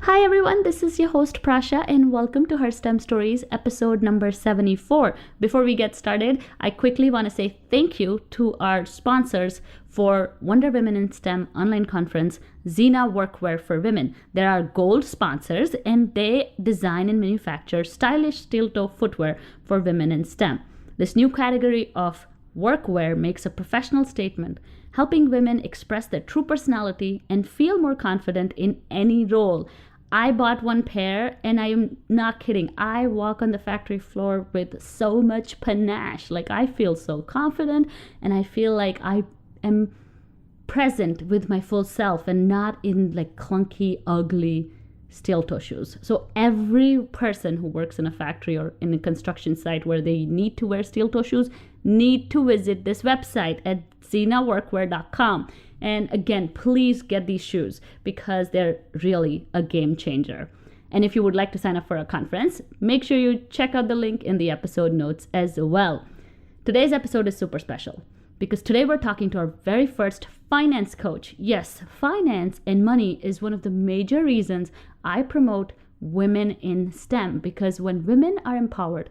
Hi everyone, this is your host Prasha and welcome to Her STEM Stories episode number 74. Before we get started, I quickly want to say thank you to our sponsors for Wonder Women in STEM online conference, Xena Workwear for Women. They're our gold sponsors and they design and manufacture stylish steel-toe footwear for women in STEM. This new category of workwear makes a professional statement, helping women express their true personality and feel more confident in any role. I bought one pair and I am not kidding. I walk on the factory floor with so much panache. Like I feel so confident and I feel like I am present with my full self and not in like clunky, ugly steel-toe shoes. So every person who works in a factory or in a construction site where they need to wear steel-toe shoes need to visit this website at xenaworkwear.com. And again, please get these shoes because they're really a game changer. And if you would like to sign up for a conference, make sure you check out the link in the episode notes as well. Today's episode is super special because today we're talking to our very first finance coach. Yes, finance and money is one of the major reasons I promote women in STEM, because when women are empowered,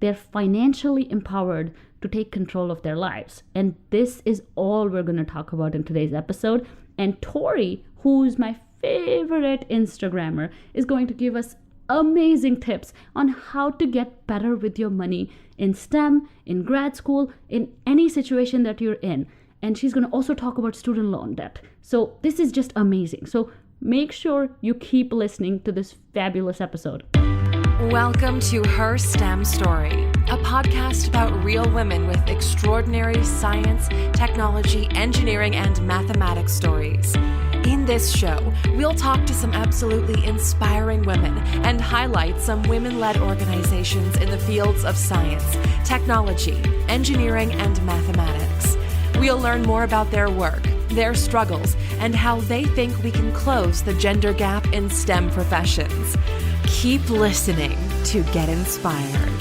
they're financially empowered to take control of their lives. And this is all we're going to talk about in today's episode. And Tori, who's my favorite Instagrammer, is going to give us amazing tips on how to get better with your money in STEM, in grad school, in any situation that you're in. And she's going to also talk about student loan debt. So this is just amazing. So make sure you keep listening to this fabulous episode. Welcome to Her STEM Story, a podcast about real women with extraordinary science, technology, engineering, and mathematics stories. In this show, we'll talk to some absolutely inspiring women and highlight some women-led organizations in the fields of science, technology, engineering, and mathematics. We'll learn more about their work, their struggles, and how they think we can close the gender gap in STEM professions. Keep listening to get inspired.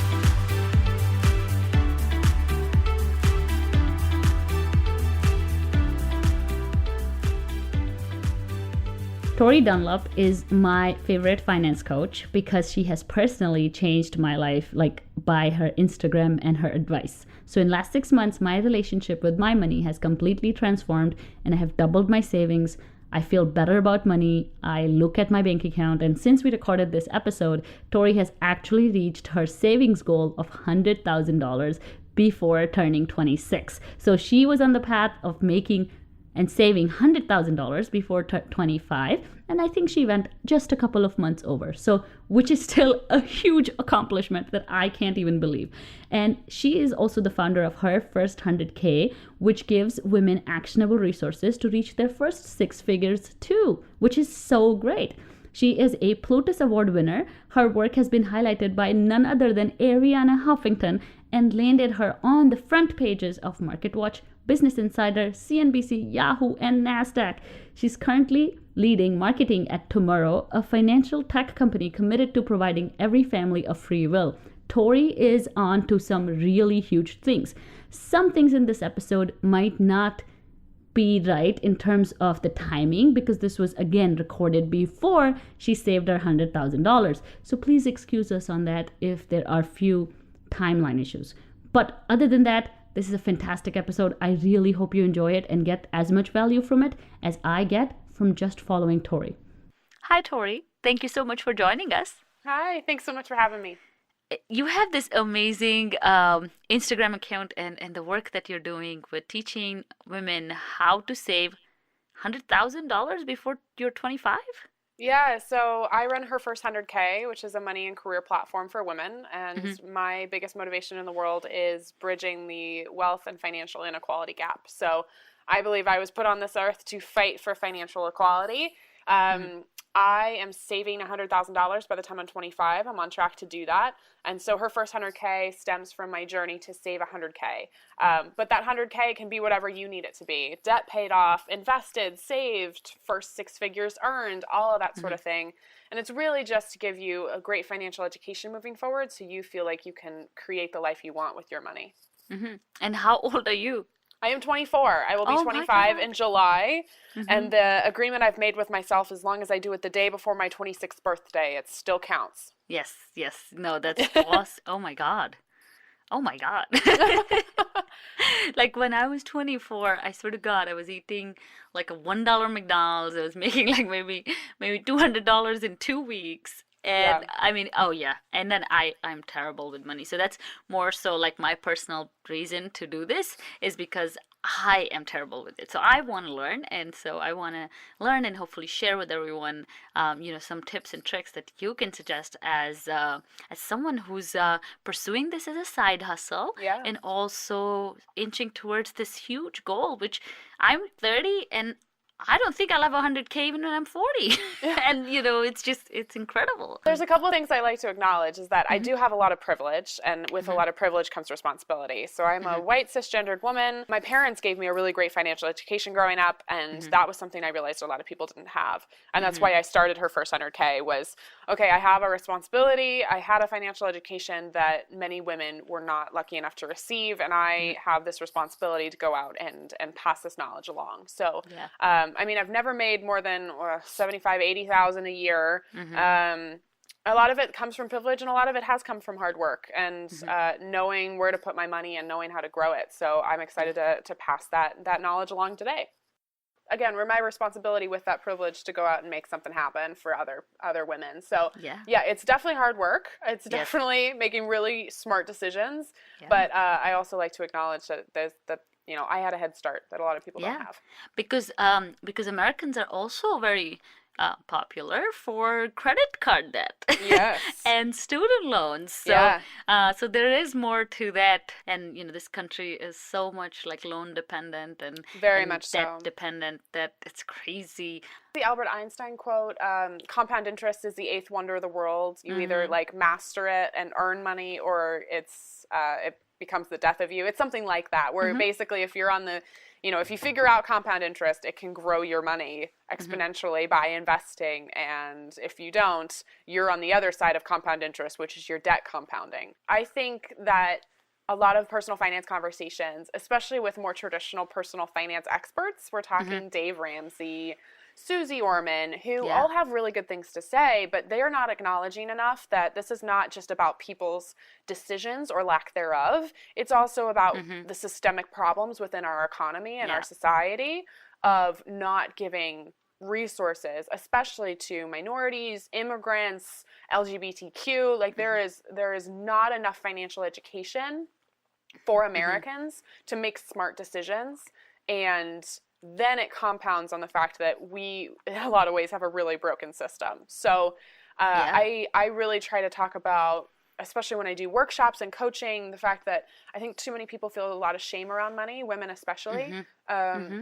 Tori Dunlap is my favorite finance coach because she has personally changed my life, like by her Instagram and her advice. So in the last 6 months, my relationship with my money has completely transformed and I have doubled my savings. I feel better about money. I look at my bank account, and since we recorded this episode, Tori has actually reached her savings goal of $100,000 before turning 26. So she was on the path of making and saving $100,000 before 25, and I think she went just a couple of months over. So, which is still a huge accomplishment that I can't even believe. And she is also the founder of Her First 100K, which gives women actionable resources to reach their first six figures too, which is so great. She is a Plutus Award winner. Her work has been highlighted by none other than Arianna Huffington and landed her on the front pages of Marketwatch, Business Insider, CNBC, Yahoo, and Nasdaq. She's currently leading marketing at Tomorrow, a financial tech company committed to providing every family a free will. Tori is on to some really huge things. Some things in this episode might not be right in terms of the timing because this was again recorded before she saved her $100,000. So please excuse us on that if there are few timeline issues. But other than that, this is a fantastic episode. I really hope you enjoy it and get as much value from it as I get from just following Tori. Hi, Tori. Thank you so much for joining us. Hi, thanks so much for having me. You have this amazing Instagram account and the work that you're doing with teaching women how to save $100,000 before you're 25? Yeah, so I run Her First 100K, which is a money and career platform for women. And my biggest motivation in the world is bridging the wealth and financial inequality gap. So I believe I was put on this earth to fight for financial equality. I am saving $100,000 by the time I'm 25. I'm on track to do that. And so Her First 100K stems from my journey to save $100K. But that $100K can be whatever you need it to be. Debt paid off, invested, saved, first six figures earned, all of that sort of thing. And it's really just to give you a great financial education moving forward so you feel like you can create the life you want with your money. And how old are you? I am 24. I will be 25 in July. And the agreement I've made with myself, as long as I do it the day before my 26th birthday, it still counts. Yes. No, that's awesome. Oh my God. Like when I was 24, I swear to God, I was eating like a $1 McDonald's. I was making like maybe $200 in 2 weeks. And I mean, and then I'm terrible with money. So that's more so like my personal reason to do this is because I am terrible with it. So I want to learn, and so I want to learn and hopefully share with everyone, some tips and tricks that you can suggest as someone who's pursuing this as a side hustle, and also inching towards this huge goal, which I'm 30 and I don't think I'll have 100K even when I'm 40. And, it's incredible. There's a couple of things I like to acknowledge is that I do have a lot of privilege, and with a lot of privilege comes responsibility. So I'm a white cisgendered woman. My parents gave me a really great financial education growing up, and that was something I realized a lot of people didn't have. And that's why I started Her First 100K was, okay, I have a responsibility. I had a financial education that many women were not lucky enough to receive, and I have this responsibility to go out and pass this knowledge along. So, I mean, I've never made more than 75, 80,000 a year. A lot of it comes from privilege, and a lot of it has come from hard work and knowing where to put my money and knowing how to grow it. So I'm excited to pass that knowledge along today. Again, my responsibility with that privilege to go out and make something happen for other women. So it's definitely hard work. It's definitely making really smart decisions. But I also like to acknowledge that I had a head start that a lot of people don't have. Because Americans are also very popular for credit card debt. Yes. And student loans. So so there is more to that. And this country is so much like loan dependent and very much debt dependent that it's crazy. The Albert Einstein quote, compound interest is the eighth wonder of the world. You either like master it and earn money, or it becomes the death of you. It's something like that, where basically if you're on the, if you figure out compound interest, it can grow your money exponentially by investing. And if you don't, you're on the other side of compound interest, which is your debt compounding. I think that a lot of personal finance conversations, especially with more traditional personal finance experts, we're talking Dave Ramsey, Susie Orman, who all have really good things to say, but they are not acknowledging enough that this is not just about people's decisions or lack thereof. It's also about the systemic problems within our economy and our society of not giving resources, especially to minorities, immigrants, LGBTQ. Like there is not enough financial education for Americans to make smart decisions, and then it compounds on the fact that we, in a lot of ways, have a really broken system. So I really try to talk about, especially when I do workshops and coaching, the fact that I think too many people feel a lot of shame around money, women especially.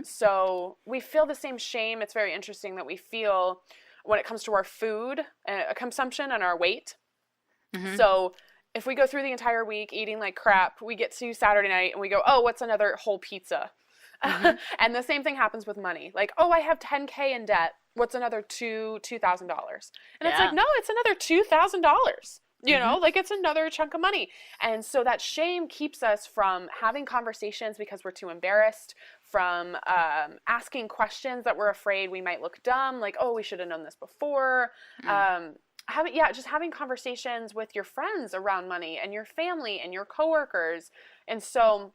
So we feel the same shame. It's very interesting that we feel when it comes to our food consumption and our weight. So if we go through the entire week eating like crap, we get to Saturday night and we go, oh, what's another whole pizza? And the same thing happens with money. Like, oh, I have $10K in debt. What's another $2,000? And it's like, no, it's another $2,000. Like it's another chunk of money. And so that shame keeps us from having conversations because we're too embarrassed, from asking questions that we're afraid we might look dumb, like, oh, we should have known this before. Just having conversations with your friends around money and your family and your coworkers. And so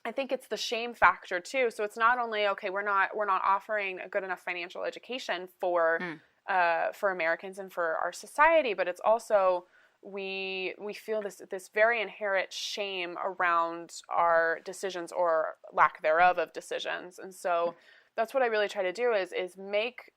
I think it's the shame factor too. So it's not only, okay, we're not offering a good enough financial education for Americans and for our society, but it's also we feel this very inherent shame around our decisions or lack thereof of decisions. And so that's what I really try to do is make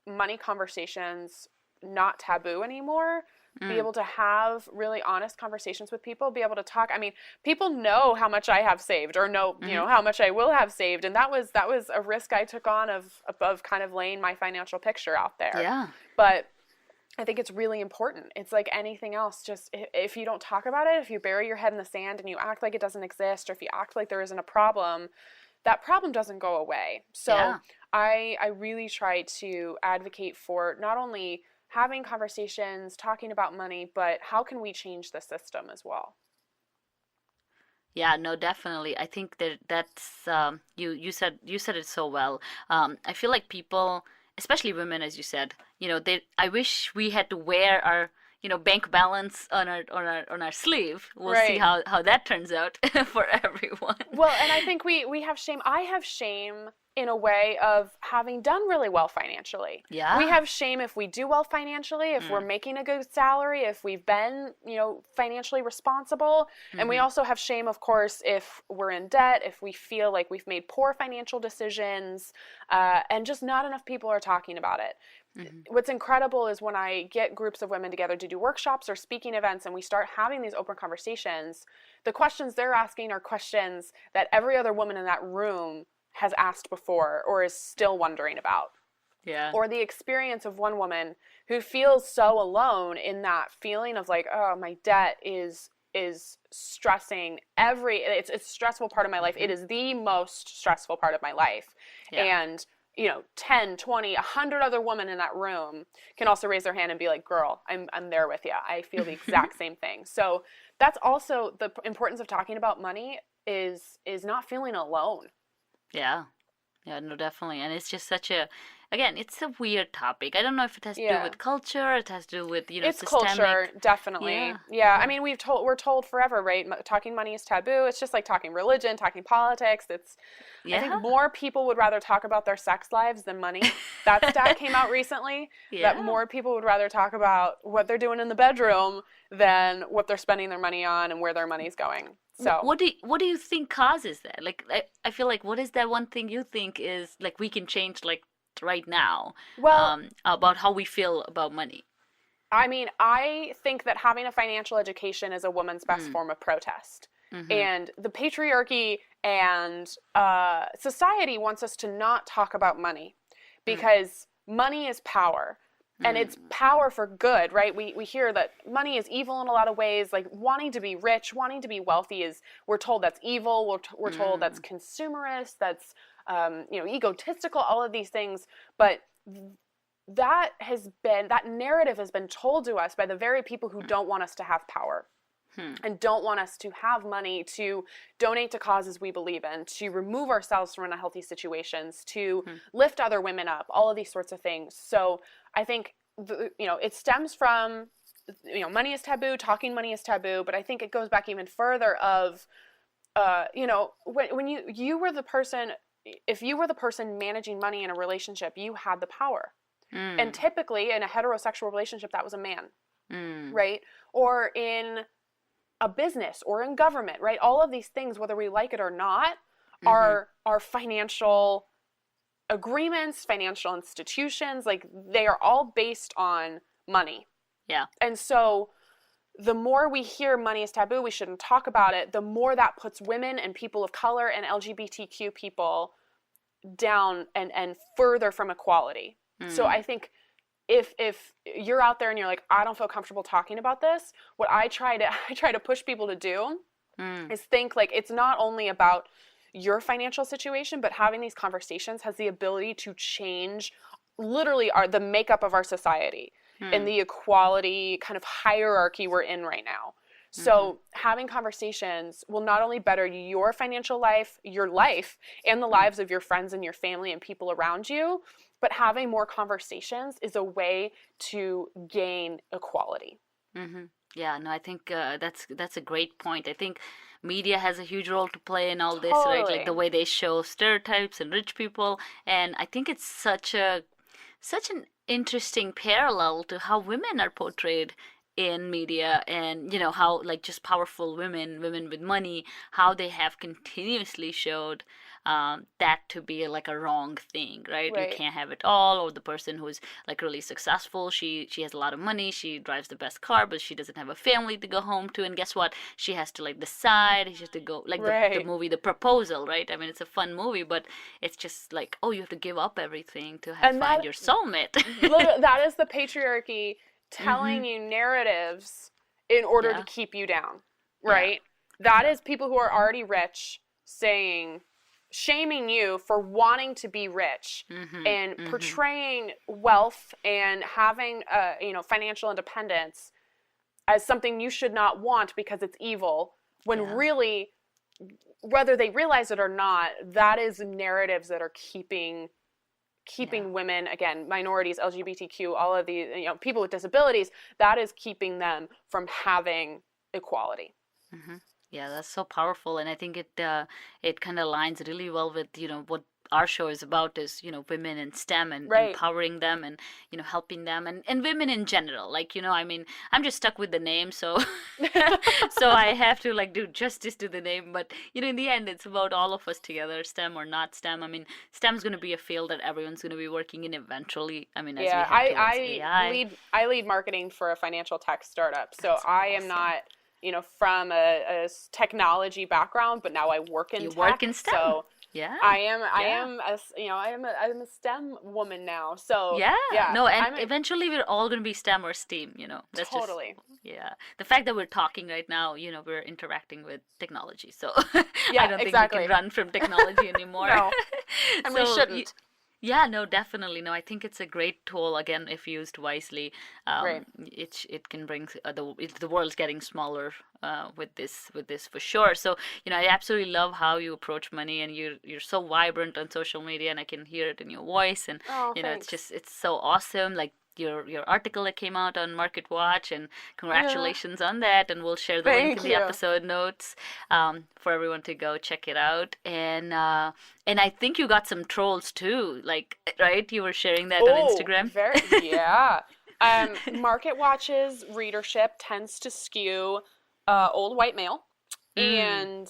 money conversations not taboo anymore. Be able to have really honest conversations with people, be able to talk. I mean, people know how much I have saved or know, how much I will have saved. And that was a risk I took on of kind of laying my financial picture out there. Yeah. But I think it's really important. It's like anything else. Just if you don't talk about it, if you bury your head in the sand and you act like it doesn't exist, or if you act like there isn't a problem, that problem doesn't go away. So I really try to advocate for not only having conversations, talking about money, but how can we change the system as well? Yeah, no, definitely. I think that's you said it so well. I feel like people, especially women, as you said, I wish we had to wear our bank balance on our sleeve. We'll see Right. how that turns out for everyone. Well, and I think we have shame. I have shame in a way of having done really well financially. Yeah. We have shame if we do well financially, if we're making a good salary, if we've been, financially responsible. And we also have shame, of course, if we're in debt, if we feel like we've made poor financial decisions, and just not enough people are talking about it. What's incredible is when I get groups of women together to do workshops or speaking events and we start having these open conversations, the questions they're asking are questions that every other woman in that room has asked before or is still wondering about. Yeah. Or the experience of one woman who feels so alone in that feeling of like, oh, my debt is stressing it's a stressful part of my life. It is the most stressful part of my life. Yeah. And 10, 20, 100 other women in that room can also raise their hand and be like, girl, I'm there with you. I feel the exact same thing. So that's also the importance of talking about money is not feeling alone. Yeah. Yeah, no, definitely. And it's just it's a weird topic. I don't know if it has to do with culture, it has to do with, it's systemic. Culture, definitely. Yeah. I mean, we're told forever, right? Talking money is taboo. It's just like talking religion, talking politics. I think more people would rather talk about their sex lives than money. That stat came out recently, that more people would rather talk about what they're doing in the bedroom than what they're spending their money on and where their money's going. So what do you think causes that? Like, I feel like, what is that one thing you think is like we can change like right now? Well, about how we feel about money. I mean, I think that having a financial education is a woman's best form of protest. And the patriarchy and society wants us to not talk about money because money is power. And it's power for good, right? We hear that money is evil in a lot of ways. Like wanting to be rich, wanting to be wealthy we're told that's evil. We're told that's consumerist, that's egotistical, all of these things. But that narrative has been told to us by the very people who don't want us to have power. And don't want us to have money to donate to causes we believe in, to remove ourselves from unhealthy situations, to lift other women up, all of these sorts of things. So I think, it stems from, money is taboo, talking money is taboo, but I think it goes back even further of, when you were the person, if you were the person managing money in a relationship, you had the power. And typically in a heterosexual relationship, that was a man, right? Or in a business or in government, right? All of these things, whether we like it or not, are financial agreements, financial institutions. Like they are all based on money. Yeah. And so the more we hear money is taboo, we shouldn't talk about it, the more that puts women and people of color and LGBTQ people down and further from equality. So I think if you're out there and you're like, I don't feel comfortable talking about this, what I try to push people to do is think like it's not only about your financial situation, but having these conversations has the ability to change literally the makeup of our society and the equality kind of hierarchy we're in right now. So having conversations will not only better your financial life, your life, and the lives of your friends and your family and people around you, but having more conversations is a way to gain equality. Yeah, no, I think that's a great point. I think media has a huge role to play in all this, Totally. right? Like the way they show stereotypes and rich people, and I think it's such an interesting parallel to how women are portrayed in media, and how like just powerful women with money, how they have continuously showed that to be like a wrong thing, right? You can't have it all. Or the person who's like really successful, she has a lot of money, she drives the best car, but she doesn't have a family to go home to, and guess what, she has to like decide, she has to go like the movie The Proposal, right? I mean, it's a fun movie, but it's just like, oh, you have to give up everything to find your soulmate. That is the patriarchy telling you narratives in order to keep you down, right? That is people who are already rich shaming you for wanting to be rich and portraying wealth and having financial independence as something you should not want because it's evil, when really whether they realize it or not, that is narratives that are keeping women, again, minorities, LGBTQ, all of these, people with disabilities, that is keeping them from having equality. Yeah, that's so powerful, and I think it kind of aligns really well with what our show is about, is women in STEM and empowering them and helping them and women in general. Like I mean, I'm just stuck with the name, so so I have to do justice to the name. But in the end, it's about all of us together, STEM or not STEM. I mean, STEM is going to be a field that everyone's going to be working in eventually. I mean, as we head towards AI. I lead marketing for a financial tech startup, so that's I am not from a technology background, but now I work in tech. You work in STEM. So yeah, I'm a STEM woman now. So eventually we're all going to be STEM or STEAM. That's totally. The fact that we're talking right now, we're interacting with technology. So I don't think we can run from technology anymore. No, and we shouldn't. Yeah, no, definitely. No, I think it's a great tool, again, if used wisely. It can bring the world's getting smaller with this for sure. So, I absolutely love how you approach money, and you're so vibrant on social media, and I can hear it in your voice, and it's so awesome. Like your article that came out on Marketwatch, and congratulations on that, and we'll share the link in the episode notes for everyone to go check it out. And I think you got some trolls too, right? You were sharing that on Instagram. Marketwatch's readership tends to skew old white male, and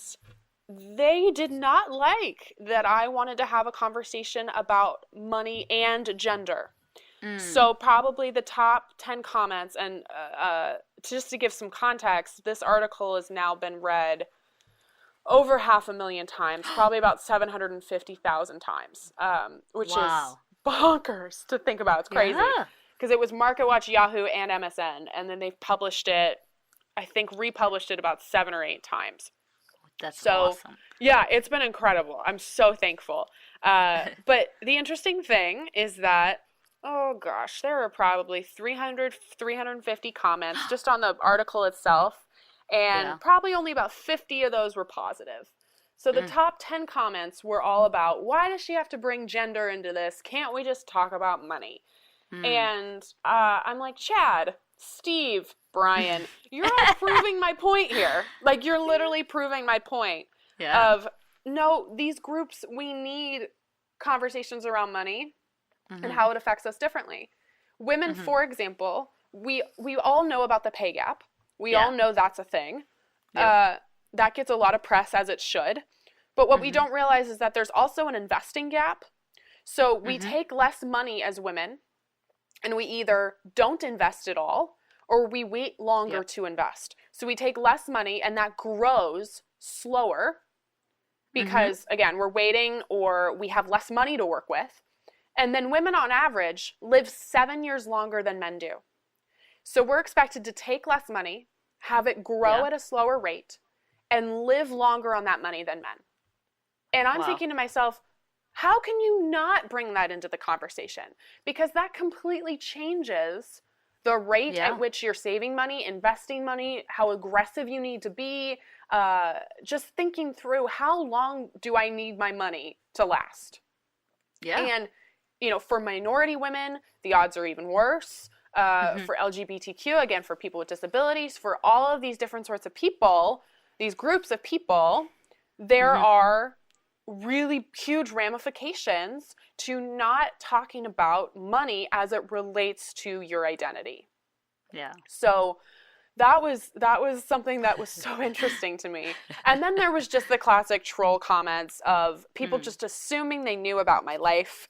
they did not like that I wanted to have a conversation about money and gender. So probably the top 10 comments, and just to give some context, this article has now been read over 500,000 times, probably about 750,000 times, which is bonkers to think about. It's crazy. Because it was Marketwatch, Yahoo, and MSN, and then they've published it, I think republished it about 7 or 8 times. That's awesome. Yeah, it's been incredible. I'm so thankful. But the interesting thing is that there are probably 350 comments just on the article itself, and probably only about 50 of those were positive. So the top 10 comments were all about, why does she have to bring gender into this? Can't we just talk about money? And I'm like, Chad, Steve, Brian, you're all proving my point here. You're literally proving my point of, no, these groups, we need conversations around money. And how it affects us differently. Women, for example, we all know about the pay gap. We all know that's a thing. That gets a lot of press, as it should. But what we don't realize is that there's also an investing gap. So we take less money as women, and we either don't invest at all, or we wait longer to invest. So we take less money, and that grows slower because, again, we're waiting, or we have less money to work with. And then women on average live 7 years longer than men do. So we're expected to take less money, have it grow at a slower rate, and live longer on that money than men. And I'm thinking to myself, how can you not bring that into the conversation? Because that completely changes the rate at which you're saving money, investing money, how aggressive you need to be, just thinking through, how long do I need my money to last? And for minority women, the odds are even worse. For LGBTQ, again, for people with disabilities, for all of these different sorts of people, these groups of people, there are really huge ramifications to not talking about money as it relates to your identity. So that was something that was so interesting to me. And then there was just the classic troll comments of people just assuming they knew about my life.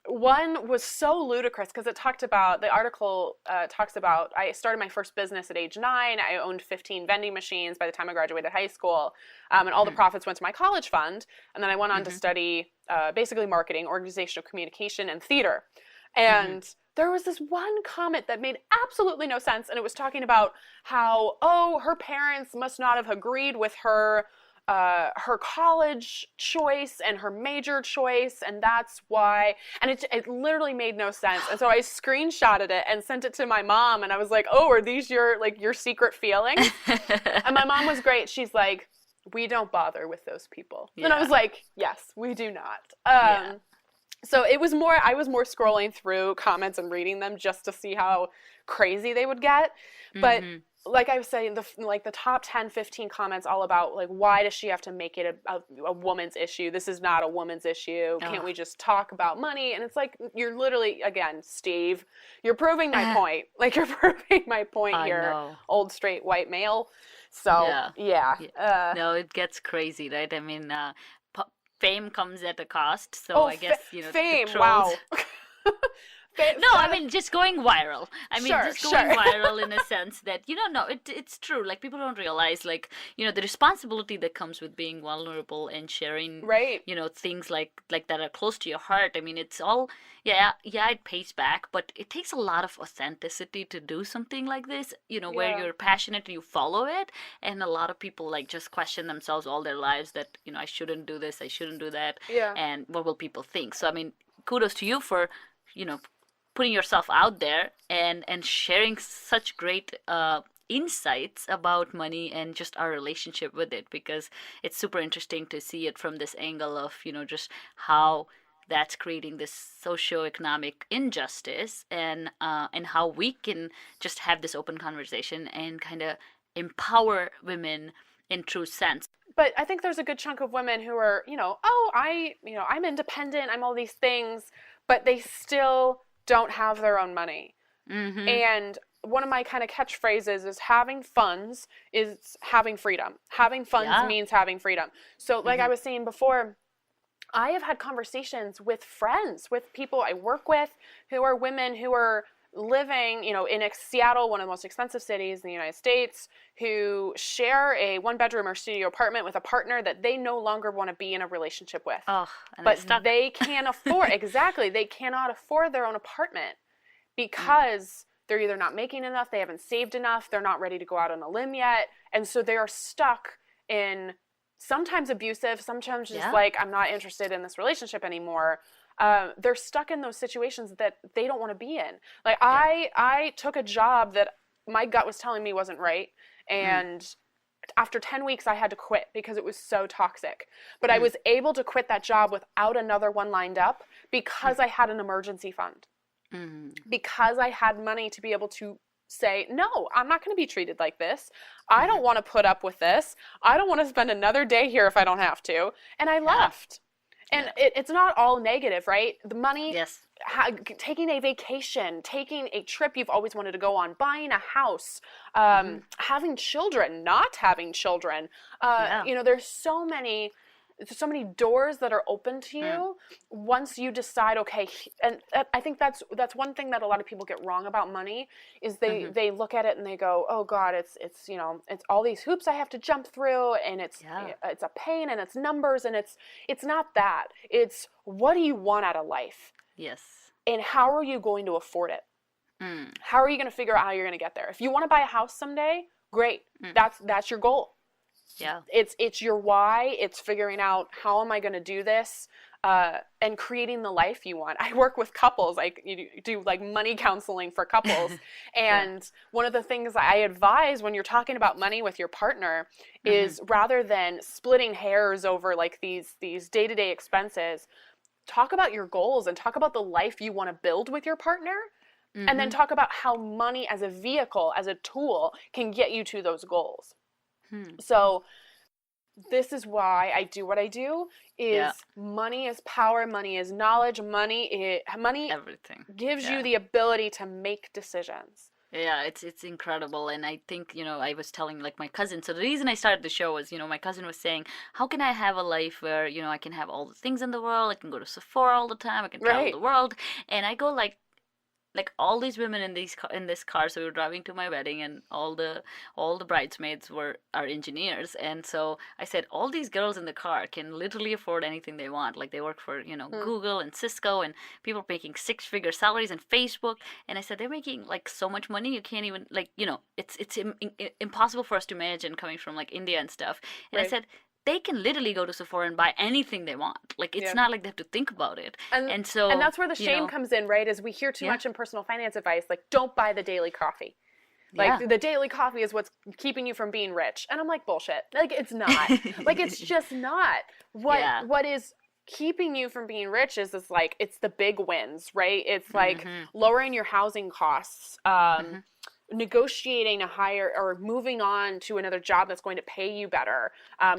One was so ludicrous because the article talks about, I started my first business at age 9. I owned 15 vending machines by the time I graduated high school. And all the profits went to my college fund. And then I went on to study basically marketing, organizational communication, and theater. And there was this one comment that made absolutely no sense. And it was talking about how, her parents must not have agreed with her college choice and her major choice, and that's why. And it literally made no sense. And so I screenshotted it and sent it to my mom, and I was like, are these your secret feelings? And my mom was great. She's like, we don't bother with those people. Yeah. And I was like, yes, we do not. So I was more scrolling through comments and reading them just to see how crazy they would get. But like I was saying, the top 10, 15 comments all about, like, why does she have to make it a woman's issue? This is not a woman's issue. Can't we just talk about money? And it's like, you're literally, again, Steve, you're proving my point. Like, you're proving my point here, old straight white male. So, yeah. No, it gets crazy, right? I mean, fame comes at a cost. So I guess, fame, the trolls... wow. No, I mean, just going viral. I mean, just going viral in a sense that, no, it's true. Like, people don't realize, like, the responsibility that comes with being vulnerable and sharing, things like that are close to your heart. I mean, it's all, it pays back, but it takes a lot of authenticity to do something like this, where you're passionate and you follow it. And a lot of people, like, just question themselves all their lives that, I shouldn't do this, I shouldn't do that. Yeah. And what will people think? So, I mean, kudos to you for, putting yourself out there and sharing such great insights about money and just our relationship with it, because it's super interesting to see it from this angle of, just how that's creating this socioeconomic injustice and how we can just have this open conversation and kind of empower women in true sense. But I think there's a good chunk of women who are, I'm independent, I'm all these things, but they still don't have their own money. And one of my kind of catchphrases is having funds is having freedom. Having funds means having freedom. So like I was saying before, I have had conversations with friends, with people I work with who are women who are living, in Seattle, one of the most expensive cities in the United States, who share a 1-bedroom or studio apartment with a partner that they no longer want to be in a relationship with. But they can't afford, they cannot afford their own apartment because they're either not making enough, they haven't saved enough, they're not ready to go out on a limb yet, and so they are stuck in sometimes abusive, sometimes just like, I'm not interested in this relationship anymore. They're stuck in those situations that they don't want to be in. Like, I took a job that my gut was telling me wasn't right, and after 10 weeks I had to quit because it was so toxic. But I was able to quit that job without another one lined up because I had an emergency fund. Because I had money to be able to say, no, I'm not going to be treated like this. I don't want to put up with this. I don't want to spend another day here if I don't have to. And I left. And it's not all negative, right? The money, taking a vacation, taking a trip you've always wanted to go on, buying a house, having children, not having children. There's so many doors that are open to you once you decide, okay, and I think that's one thing that a lot of people get wrong about money is they look at it and they go, oh God, it's all these hoops I have to jump through, and it's a pain, and it's numbers, and it's not that. It's, what do you want out of life? Yes. And how are you going to afford it? How are you going to figure out how you're going to get there? If you want to buy a house someday, great. That's your goal. Yeah. It's your why. It's figuring out, how am I going to do this, and creating the life you want. I work with couples. You do like money counseling for couples. And one of the things I advise when you're talking about money with your partner is, rather than splitting hairs over like these day-to-day expenses, talk about your goals and talk about the life you want to build with your partner. And then talk about how money as a vehicle, as a tool, can get you to those goals. So this is why I do what I do, is money is power, money is knowledge, money everything gives you the ability to make decisions. Yeah, it's incredible. And I think, I was telling like my cousin, so the reason I started the show was, my cousin was saying, how can I have a life where, I can have all the things in the world, I can go to Sephora all the time, I can travel the world. And I go like all these women in this car, so we were driving to my wedding, and all the bridesmaids are engineers. And so I said, all these girls in the car can literally afford anything they want. Like, they work for Google and Cisco, and people making 6-figure salaries, and Facebook. And I said, they're making like so much money, you can't even it's impossible for us to imagine, coming from like India and stuff. And I said, they can literally go to Sephora and buy anything they want. Like, it's not like they have to think about it. And that's where the shame comes in, right? Is we hear too much in personal finance advice, like, don't buy the daily coffee. Like the daily coffee is what's keeping you from being rich. And I'm like, bullshit. Like, it's not. Like, it's just not. What is keeping you from being rich is like, it's the big wins, right? It's like lowering your housing costs, negotiating a higher or moving on to another job that's going to pay you better,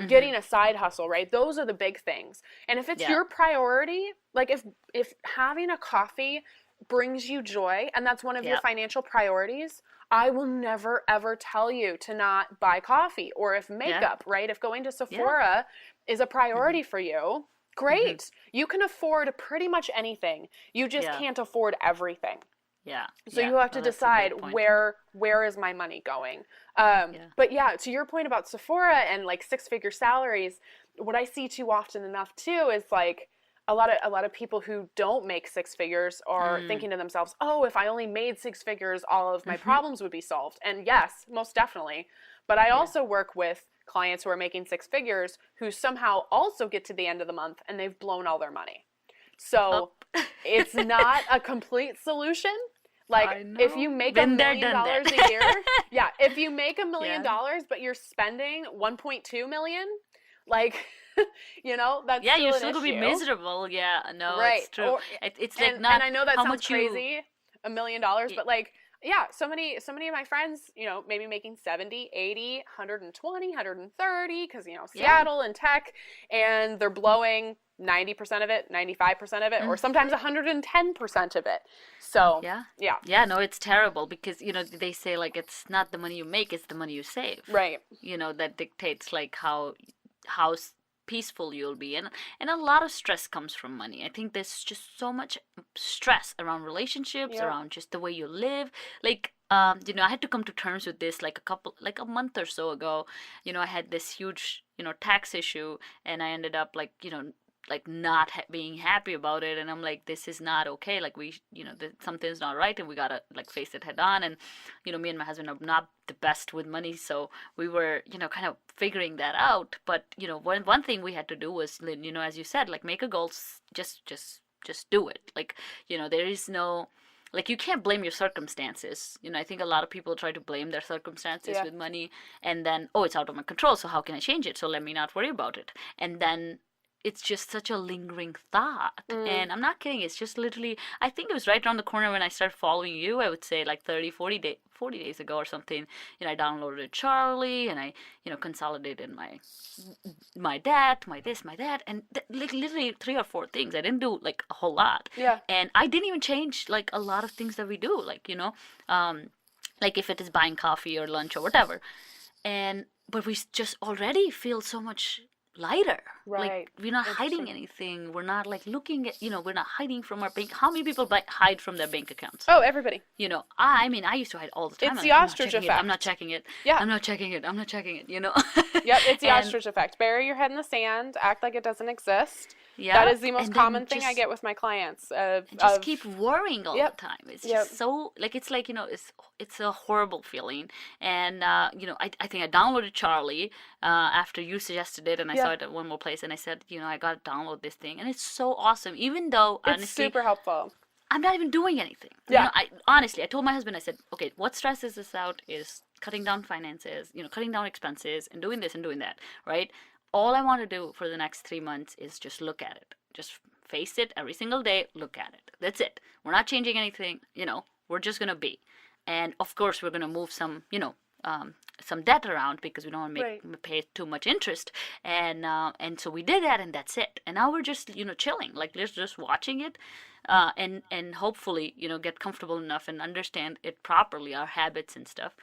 getting a side hustle, right? Those are the big things. And if it's your priority, like if having a coffee brings you joy and that's one of your financial priorities, I will never ever tell you to not buy coffee. Or if makeup, right? If going to Sephora is a priority for you, great. You can afford pretty much anything. You just can't afford everything. Yeah. So you have to decide where is my money going. But to your point about Sephora and like 6-figure salaries, what I see too often enough too is like a lot of people who don't make 6 figures are thinking to themselves, oh, if I only made 6 figures, all of my problems would be solved. And yes, most definitely. But I also work with clients who are making 6 figures who somehow also get to the end of the month and they've blown all their money. So it's not a complete solution. Like if you make $1 million a year, if you make $1 million, but you're spending 1.2 million, like, you know, that's still you're an still gonna be issue. Miserable. Yeah, no, it's true. Or, it's like not. And I know that how sounds much crazy, $1 million, but like, so many of my friends, you know, maybe making 70, 80, 120, 130, because, you know, Seattle and tech, and they're blowing 90% of it, 95% of it, or sometimes 110% of it. So, no, it's terrible because, you know, they say like it's not the money you make, it's the money you save. Right. You know, that dictates like how peaceful you'll be, and a lot of stress comes from money. I think there's just so much stress around relationships, around just the way you live. Like you know, I had to come to terms with this like a month or so ago. You know, I had this huge, you know, tax issue, and I ended up like, you know, like not being happy about it, and I'm like, this is not okay. Like we, you know, something's not right, and we gotta like face it head on. And you know, me and my husband are not the best with money, so we were, you know, kind of figuring that out. But you know, one thing we had to do was, you know, as you said, like make a goal, just do it. Like, you know, there is no, like, you can't blame your circumstances. You know, I think a lot of people try to blame their circumstances with money, and then, oh, it's out of my control, so how can I change it? So let me not worry about it. And then it's just such a lingering thought. And I'm not kidding. It's just literally, I think it was right around the corner when I started following you. I would say like 40 days ago or something. You know, I downloaded Charlie, and I, you know, consolidated my debt, my this, my that, and like literally 3 or 4 things. I didn't do like a whole lot. Yeah. And I didn't even change like a lot of things that we do. Like, you know, like if it is buying coffee or lunch or whatever. But we just already feel so much lighter. Right. Like, we're not hiding anything. We're not like looking at, you know, we're not hiding from our bank. How many people hide from their bank accounts? Oh, everybody. You know, I mean, I used to hide all the time. It's the ostrich effect. I'm not checking it. Yeah. I'm not checking it, you know. Yep, it's the ostrich effect. Bury your head in the sand, act like it doesn't exist. Yeah. That is the most common thing I get with my clients. Just keep worrying all the time. It's just so, like, it's like, you know, it's a horrible feeling. And, you know, I think I downloaded Charlie after you suggested it, and I saw it at one more place, and I said, you know, I got to download this thing. And it's so awesome, even though, honestly, it's super helpful. I'm not even doing anything. Yeah. You know, honestly, I told my husband, I said, okay, what stresses us out is cutting down finances, you know, cutting down expenses, and doing this and doing that, right? All I want to do for the next 3 months is just look at it. Just face it every single day, look at it. That's it. We're not changing anything, you know, we're just going to be. And of course, we're going to move some, you know, some debt around because we don't want to pay too much interest. And so we did that, and that's it. And now we're just, you know, chilling, like just watching it. And hopefully, you know, get comfortable enough and understand it properly, our habits and stuff.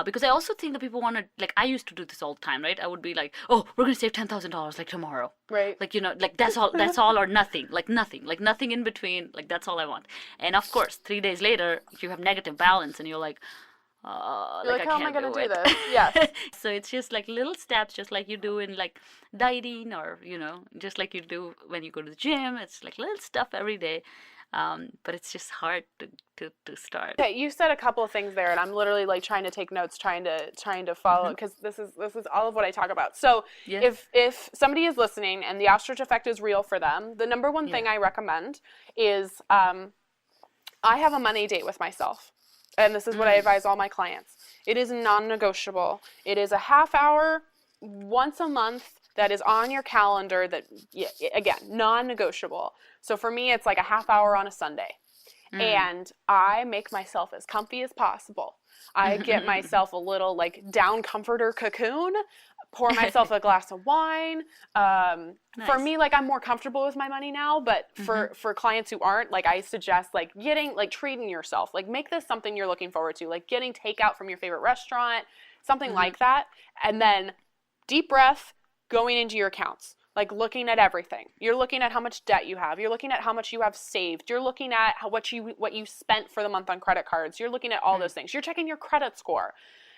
Because I also think that people want to, like, I used to do this all the time, right? I would be like, oh, we're going to save $10,000 like tomorrow. Right. Like, you know, like that's all or nothing, like nothing in between. Like, that's all I want. And of course, 3 days later, you have negative balance, and you're like, like how am I going to do this? Yeah. So it's just like little steps, just like you do in like dieting, or, you know, just like you do when you go to the gym. It's like little stuff every day. But it's just hard to start. Okay, you said a couple of things there, and I'm literally like trying to take notes, trying to follow, because this is all of what I talk about. So if somebody is listening and the ostrich effect is real for them, the number one thing I recommend is I have a money date with myself. And this is what I advise all my clients. It is non-negotiable. It is a half hour once a month that is on your calendar that, again, non-negotiable. So for me, it's like a half hour on a Sunday. And I make myself as comfy as possible. I get myself a little like down comforter cocoon, pour myself a glass of wine. Nice. For me, like I'm more comfortable with my money now, but for clients who aren't, like I suggest like treating yourself, like make this something you're looking forward to, like getting takeout from your favorite restaurant, something like that. And then deep breath, going into your accounts. Like looking at everything. You're looking at how much debt you have. You're looking at how much you have saved. You're looking at what you spent for the month on credit cards. You're looking at all those things. You're checking your credit score.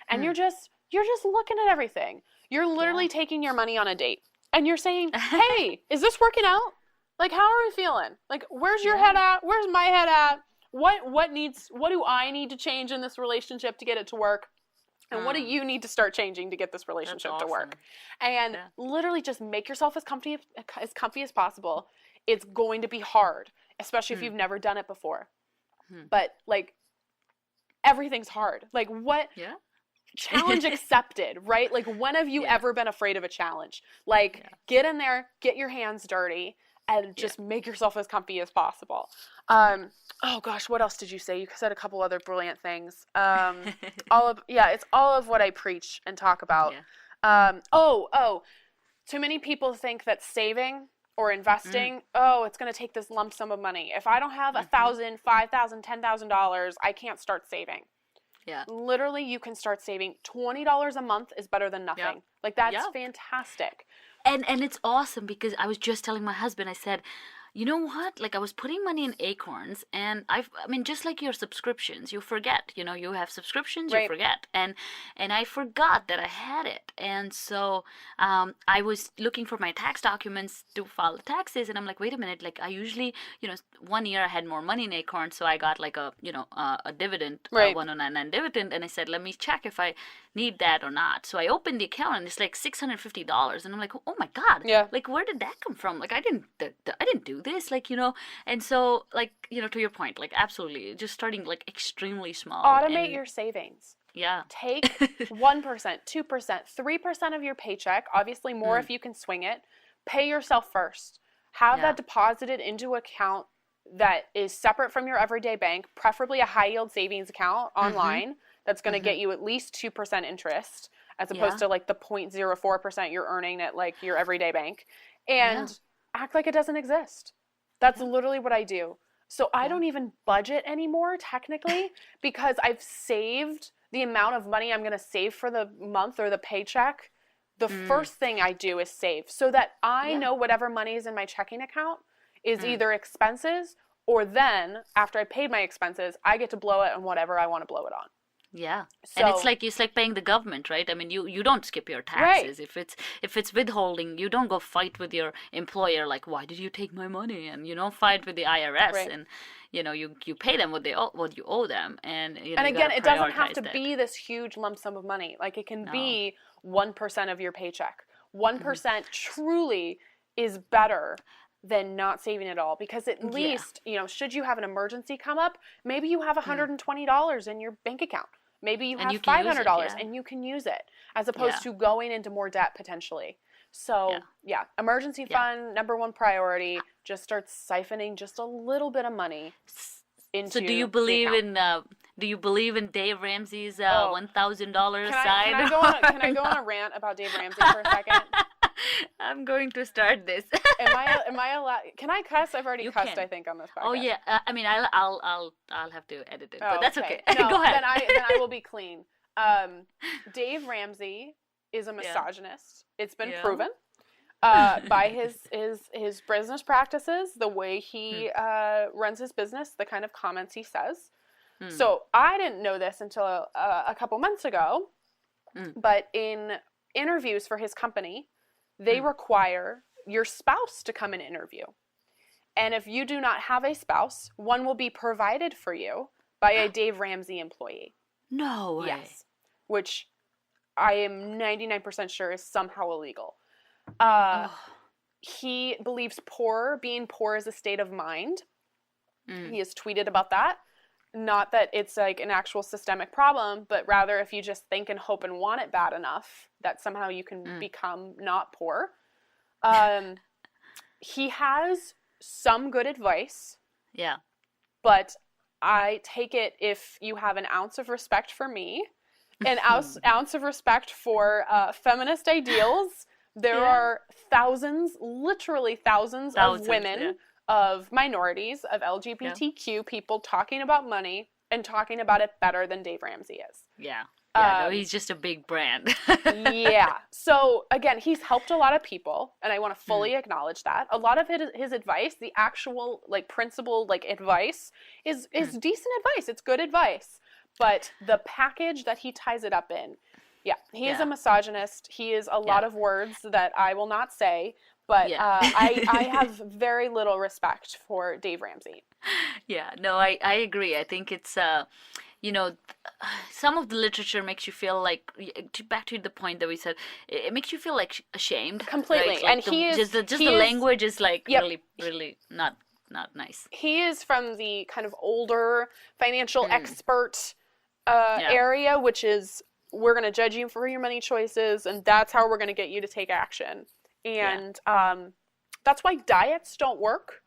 And you're just looking at everything. You're literally taking your money on a date. And you're saying, "Hey, is this working out? Like how are we feeling? Like where's your head at? Where's my head at? What do I need to change in this relationship to get it to work? And what do you need to start changing to get this relationship to work?" And literally just make yourself as comfy as possible. It's going to be hard, especially if you've never done it before. But like everything's hard. Like what challenge accepted, right? Like when have you ever been afraid of a challenge? Like get in there, get your hands dirty, and just make yourself as comfy as possible. Oh gosh, what else did you say? You said a couple other brilliant things. It's all of what I preach and talk about. Too many people think that saving or investing, it's going to take this lump sum of money. If I don't have $1,000, $5,000, $10,000, I can't start saving. Yeah. Literally, you can start saving. $20 a month is better than nothing. Yep. Like that's fantastic. And it's awesome because I was just telling my husband, I said, you know what? Like I was putting money in Acorns and I mean, just like your subscriptions, you forget, you have subscriptions, you forget. And I forgot that I had it. And so I was looking for my tax documents to file the taxes. And I'm like, wait a minute, like I usually, 1 year I had more money in Acorns. So I got like a dividend, 109 dividend. And I said, let me check if I need that or not. So I opened the account and it's like $650. And I'm like, oh my God, like where did that come from? Like I didn't do this, like, and so like, to your point, like absolutely just starting like extremely small. Automate your savings. Yeah. Take 1%, 2%, 3% of your paycheck, obviously more if you can swing it. Pay yourself first. Have that deposited into an account that is separate from your everyday bank, preferably a high yield savings account online that's going to get you at least 2% interest as opposed to like the 0.04% you're earning at like your everyday bank. And act like it doesn't exist. That's literally what I do. So I don't even budget anymore, technically, because I've saved the amount of money I'm going to save for the month or the paycheck. The first thing I do is save so that I know whatever money is in my checking account is either expenses or then, after I paid my expenses, I get to blow it on whatever I want to blow it on. Yeah. So, and it's like paying the government, right? I mean, you don't skip your taxes. Right. If it's withholding, you don't go fight with your employer like, why did you take my money? And fight with the IRS and you pay them what you owe them. And again, it doesn't have to be this huge lump sum of money. Like it can be 1% of your paycheck. 1% truly is better than not saving at all, because at least, should you have an emergency come up, maybe you have $120 in your bank account. Maybe you have $500 and you can use it as opposed to going into more debt potentially. So emergency fund, number one priority, just start siphoning just a little bit of money into. So do you believe in Dave Ramsey's $1,000 side? Can I go on a rant about Dave Ramsey for a second? I'm going to start this. Am I allowed? Can I cuss? I've already cussed, I think, on this podcast. Oh yeah. I mean, I'll have to edit it, but that's okay. No, go ahead. Then I will be clean. Dave Ramsey is a misogynist. It's been proven by his business practices, the way he runs his business, the kind of comments he says. So I didn't know this until a couple months ago, but in interviews for his company, they require your spouse to come and interview. And if you do not have a spouse, one will be provided for you by a Dave Ramsey employee. No way. Yes. Which I am 99% sure is somehow illegal. He believes being poor is a state of mind. He has tweeted about that. not that it's like an actual systemic problem, but rather if you just think and hope and want it bad enough, that somehow you can become not poor. He has some good advice. Yeah. But I take it, if you have an ounce of respect for me, an ounce of respect for feminist ideals, there are thousands, literally thousands of women, of minorities, of LGBTQ people talking about money and talking about it better than Dave Ramsey is. Yeah. Yeah, no, he's just a big brand. Yeah. So, again, he's helped a lot of people, and I want to fully acknowledge that. A lot of his advice, the actual, like, principled, like, advice, is decent advice. It's good advice. But the package that he ties it up in, he is a misogynist. He is a lot of words that I will not say, but I have very little respect for Dave Ramsey. Yeah, no, I agree. I think it's, you know, some of the literature makes you feel like, back to the point that we said, it makes you feel like ashamed. Completely. Like and the language is like really, really not nice. He is from the kind of older financial expert area, which is, we're going to judge you for your money choices, and that's how we're going to get you to take action. And that's why diets don't work.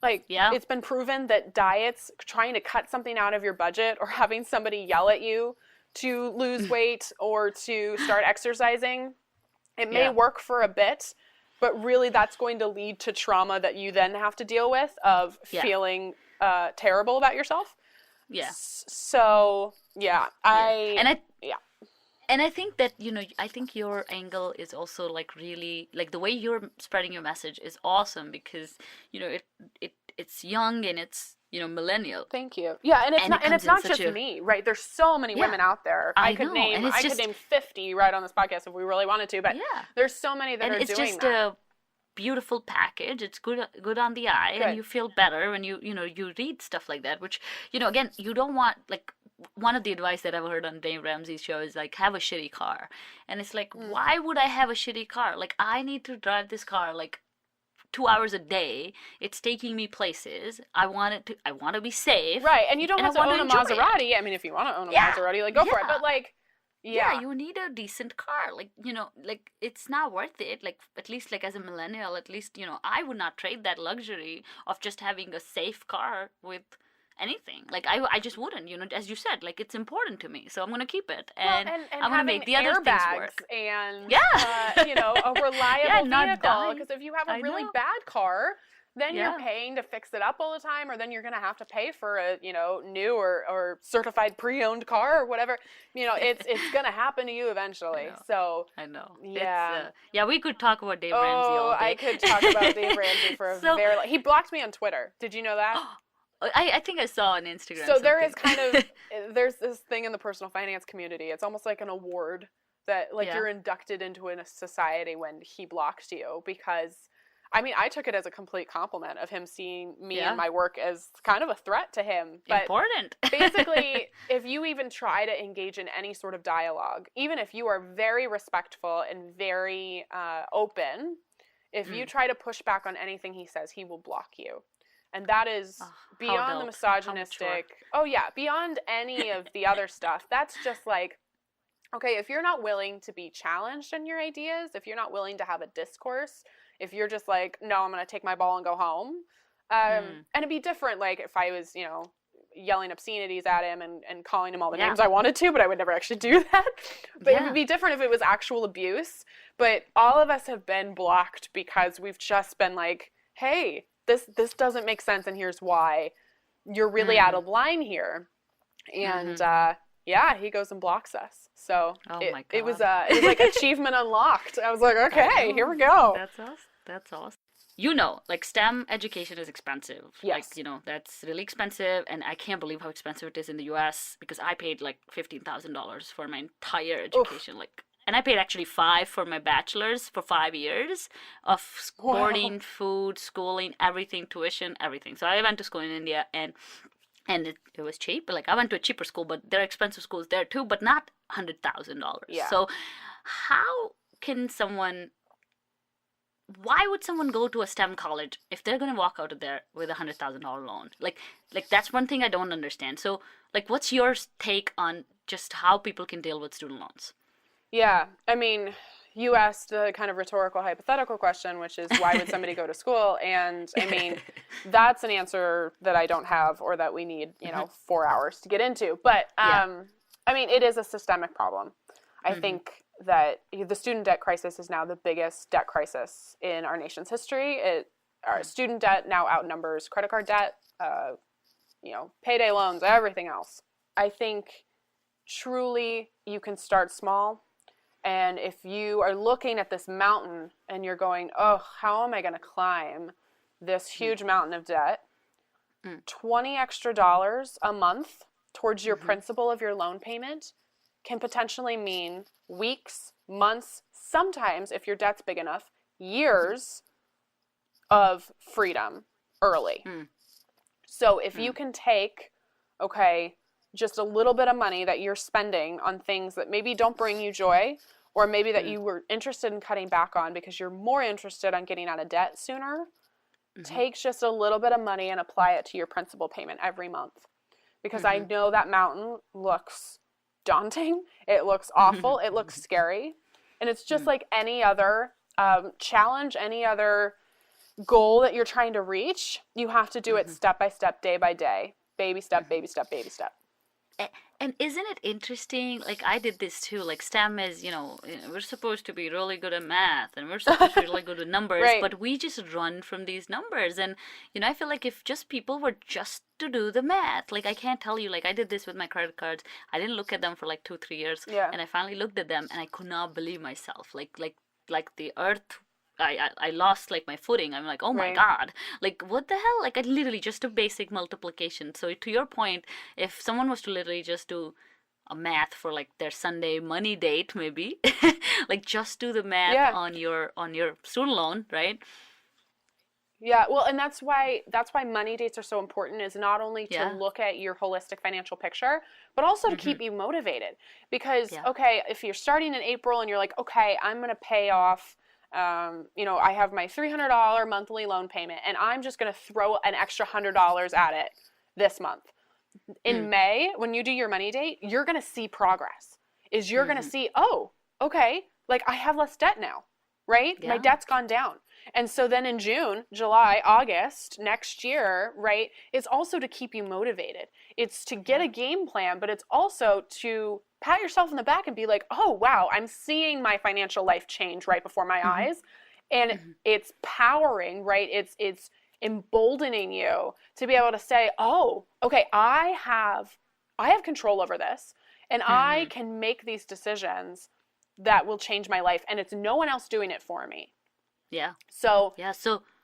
Like, it's been proven that diets, trying to cut something out of your budget or having somebody yell at you to lose weight or to start exercising, it may work for a bit, but really that's going to lead to trauma that you then have to deal with of feeling terrible about yourself. Yeah. So, And I think that, you know, I think your angle is also like really, like the way you're spreading your message is awesome because, you know, it's young and it's, you know, millennial. Thank you. Yeah, and it's not just me, right? There's so many women out there. I could name 50 right on this podcast if we really wanted to, but there's so many that are doing that. And it's just a beautiful package. It's good on the eye, and you feel better when you read stuff like that, which, you know, again, you don't want, like, one of the advice that I've heard on Dave Ramsey's show is like, have a shitty car. And it's like, why would I have a shitty car? Like, I need to drive this car like 2 hours a day. It's taking me places. I want to be safe. Right. And you don't have to own a Maserati. I mean, if you want to own a Maserati, like, go for it. But like, you need a decent car. Like, you know, like, it's not worth it. Like, at least like as a millennial, at least, you know, I would not trade that luxury of just having a safe car with anything. Like, I just wouldn't, you know, as you said, like, it's important to me, so I'm going to keep it. And I'm going to make the other things work. And, you know, a reliable vehicle. Because if you have a really bad car, then you're paying to fix it up all the time, or then you're going to have to pay for a, you know, new or certified pre-owned car or whatever. You know, it's going to happen to you eventually. I know. Yeah. We could talk about Dave Ramsey all day. I could talk about Dave Ramsey for a very long... He blocked me on Twitter. Did you know that? I think I saw on Instagram. So there is kind of, there's this thing in the personal finance community. It's almost like an award that, like, you're inducted into a society when he blocked you, because, I mean, I took it as a complete compliment of him seeing me and my work as kind of a threat to him. But important. Basically, if you even try to engage in any sort of dialogue, even if you are very respectful and very open, if you try to push back on anything he says, he will block you. And that is beyond the misogynistic. Beyond any of the other stuff. That's just like, okay, if you're not willing to be challenged in your ideas, if you're not willing to have a discourse, if you're just like, no, I'm going to take my ball and go home. And it'd be different, like, if I was, you know, yelling obscenities at him and calling him all the names I wanted to, but I would never actually do that. But it would be different if it was actual abuse. But all of us have been blocked because we've just been like, hey, this doesn't make sense, and here's why. You're really out of line here. And he goes and blocks us. So it was like achievement unlocked. I was like, okay, here we go. That's awesome. You know, like, STEM education is expensive. Yes. Like, you know, that's really expensive, and I can't believe how expensive it is in the U.S. because I paid like $15,000 for my entire education. Oof. Like, and I paid actually $5,000 for my bachelor's for 5 years of boarding, food, schooling, everything, tuition, everything. So I went to school in India, and it was cheap. Like, I went to a cheaper school, but there are expensive schools there too, but not $100,000. Yeah. So how can someone why would someone go to a STEM college if they're going to walk out of there with $100,000 loan? Like that's one thing I don't understand. So, like, what's your take on just how people can deal with student loans? Yeah, I mean, you asked the kind of rhetorical, hypothetical question, which is why would somebody go to school? And I mean, that's an answer that I don't have, or that we need, 4 hours to get into. But I mean, it is a systemic problem. I think that the student debt crisis is now the biggest debt crisis in our nation's history. Our student debt now outnumbers credit card debt, payday loans, everything else. I think truly you can start small. And if you are looking at this mountain and you're going, oh, how am I going to climb this huge mountain of debt? $20 extra a month towards your principal of your loan payment can potentially mean weeks, months, sometimes, if your debt's big enough, years of freedom early. So if you can take, just a little bit of money that you're spending on things that maybe don't bring you joy, or maybe that you were interested in cutting back on because you're more interested on getting out of debt sooner, take just a little bit of money and apply it to your principal payment every month. Because I know that mountain looks daunting, it looks awful, it looks scary, and it's just like any other challenge, any other goal that you're trying to reach. You have to do it step by step, day by day, baby step, baby step, baby step. And isn't it interesting? Like, I did this too. Like, STEM is, we're supposed to be really good at math, and we're supposed to be really good at numbers, Right. but we just run from these numbers. And, I feel like if just people were just to do the math, like, I can't tell you, like, I did this with my credit cards. I didn't look at them for like 2-3 years. Yeah. And I finally looked at them, and I could not believe myself. Like the earth, I lost like my footing. I'm like, oh my Right. God, like what the hell? Like I literally just a basic multiplication. So to your point, if someone was to literally just do a math for like their Sunday money date, maybe like just do the math on your student loan, right? Yeah, well, and that's why money dates are so important, is not only to look at your holistic financial picture, but also to keep you motivated. Because, if you're starting in April and you're like, I'm going to pay off, I have my $300 monthly loan payment, and I'm just going to throw an extra $100 at it this month. In May, when you do your money date, you're going to see progress. You're going to see, like I have less debt now, right? Yeah. My debt's gone down. And so then in June, July, August, next year, right, it's also to keep you motivated. It's to get a game plan, but it's also to pat yourself on the back and be like, oh, wow, I'm seeing my financial life change right before my eyes. And it's powering, right? It's emboldening you to be able to say, oh, I have control over this, and I can make these decisions that will change my life, and it's no one else doing it for me. Yeah. So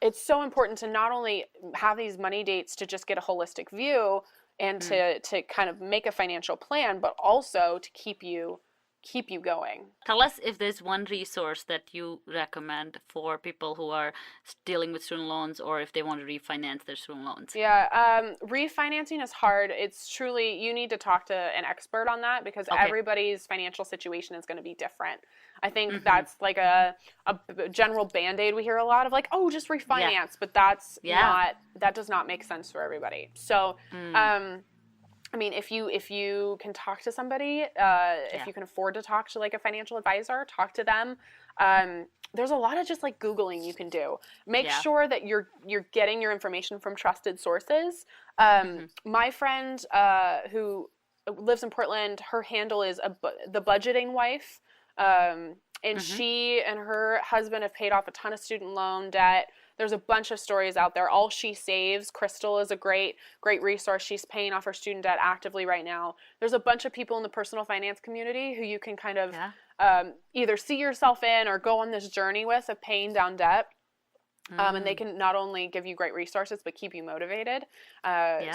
it's so important to not only have these money dates to just get a holistic view and to kind of make a financial plan, but also to keep you going. Tell us if there's one resource that you recommend for people who are dealing with student loans, or if they want to refinance their student loans. Yeah, refinancing is hard. It's truly, you need to talk to an expert on that, because everybody's financial situation is going to be different. I think that's like a general Band-Aid we hear a lot of, like, oh, just refinance, but that does not make sense for everybody. So, I mean, if you can talk to somebody, if you can afford to talk to like a financial advisor, talk to them. There's a lot of just like Googling you can do. Make sure that you're getting your information from trusted sources. My friend who lives in Portland, her handle is the Budgeting Wife, and she and her husband have paid off a ton of student loan debt. There's a bunch of stories out there. All She Saves, Crystal, is a great resource. She's paying off her student debt actively right now. There's a bunch of people in the personal finance community who you can kind of either see yourself in or go on this journey with of paying down debt. And they can not only give you great resources, but keep you motivated.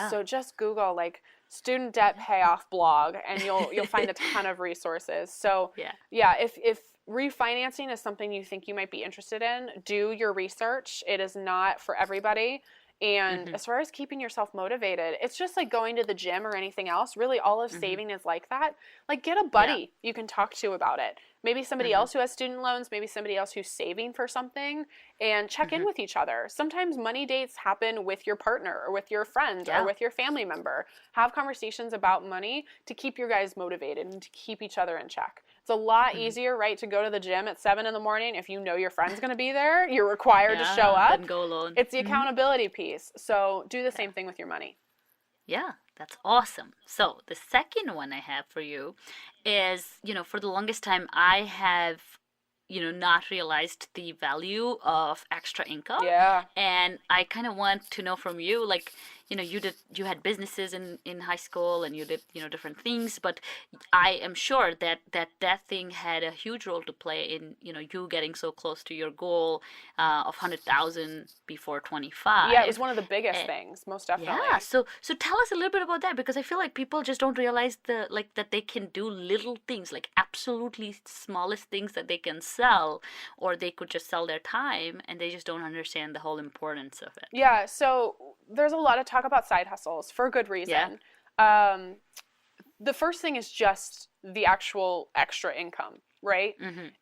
So just Google like student debt payoff blog, and you'll find a ton of resources. So if refinancing is something you think you might be interested in, do your research. It is not for everybody. And as far as keeping yourself motivated, it's just like going to the gym or anything else. Really, all of saving is like that. Like, get a buddy you can talk to about it. maybe somebody else who has student loans, maybe somebody else who's saving for something, and check in with each other. Sometimes money dates happen with your partner or with your friend or with your family member. Have conversations about money to keep your guys motivated and to keep each other in check. It's a lot easier, right, to go to the gym at 7 in the morning if you know your friend's going to be there. You're required to show up. Then go alone. It's the accountability piece. So do the same thing with your money. Yeah, that's awesome. So the second one I have for you is, for the longest time I have, not realized the value of extra income. Yeah. And I kind of want to know from you, like, you had businesses in high school and you did, different things, but I am sure that thing had a huge role to play in, you getting so close to your goal of 100,000 before 25. Yeah, it was one of the biggest things, most definitely. Yeah, so tell us a little bit about that, because I feel like people just don't realize that they can do little things, like absolutely smallest things that they can sell, or they could just sell their time, and they just don't understand the whole importance of it. Yeah, so there's a lot of talk about side hustles for good reason. Yeah. The first thing is just the actual extra income, right?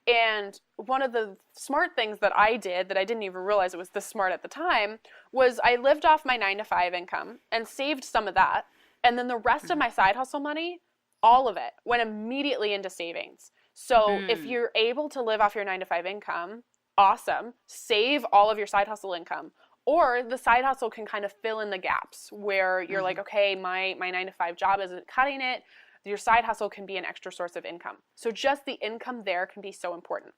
And one of the smart things that I did that I didn't even realize it was this smart at the time was I lived off my 9-to-5 income and saved some of that. And then the rest of my side hustle money, all of it, went immediately into savings. So if you're able to live off your 9-to-5 income, awesome. Save all of your side hustle income. Or the side hustle can kind of fill in the gaps where you're like, okay, my 9-to-5 job isn't cutting it. Your side hustle can be an extra source of income. So just the income there can be so important.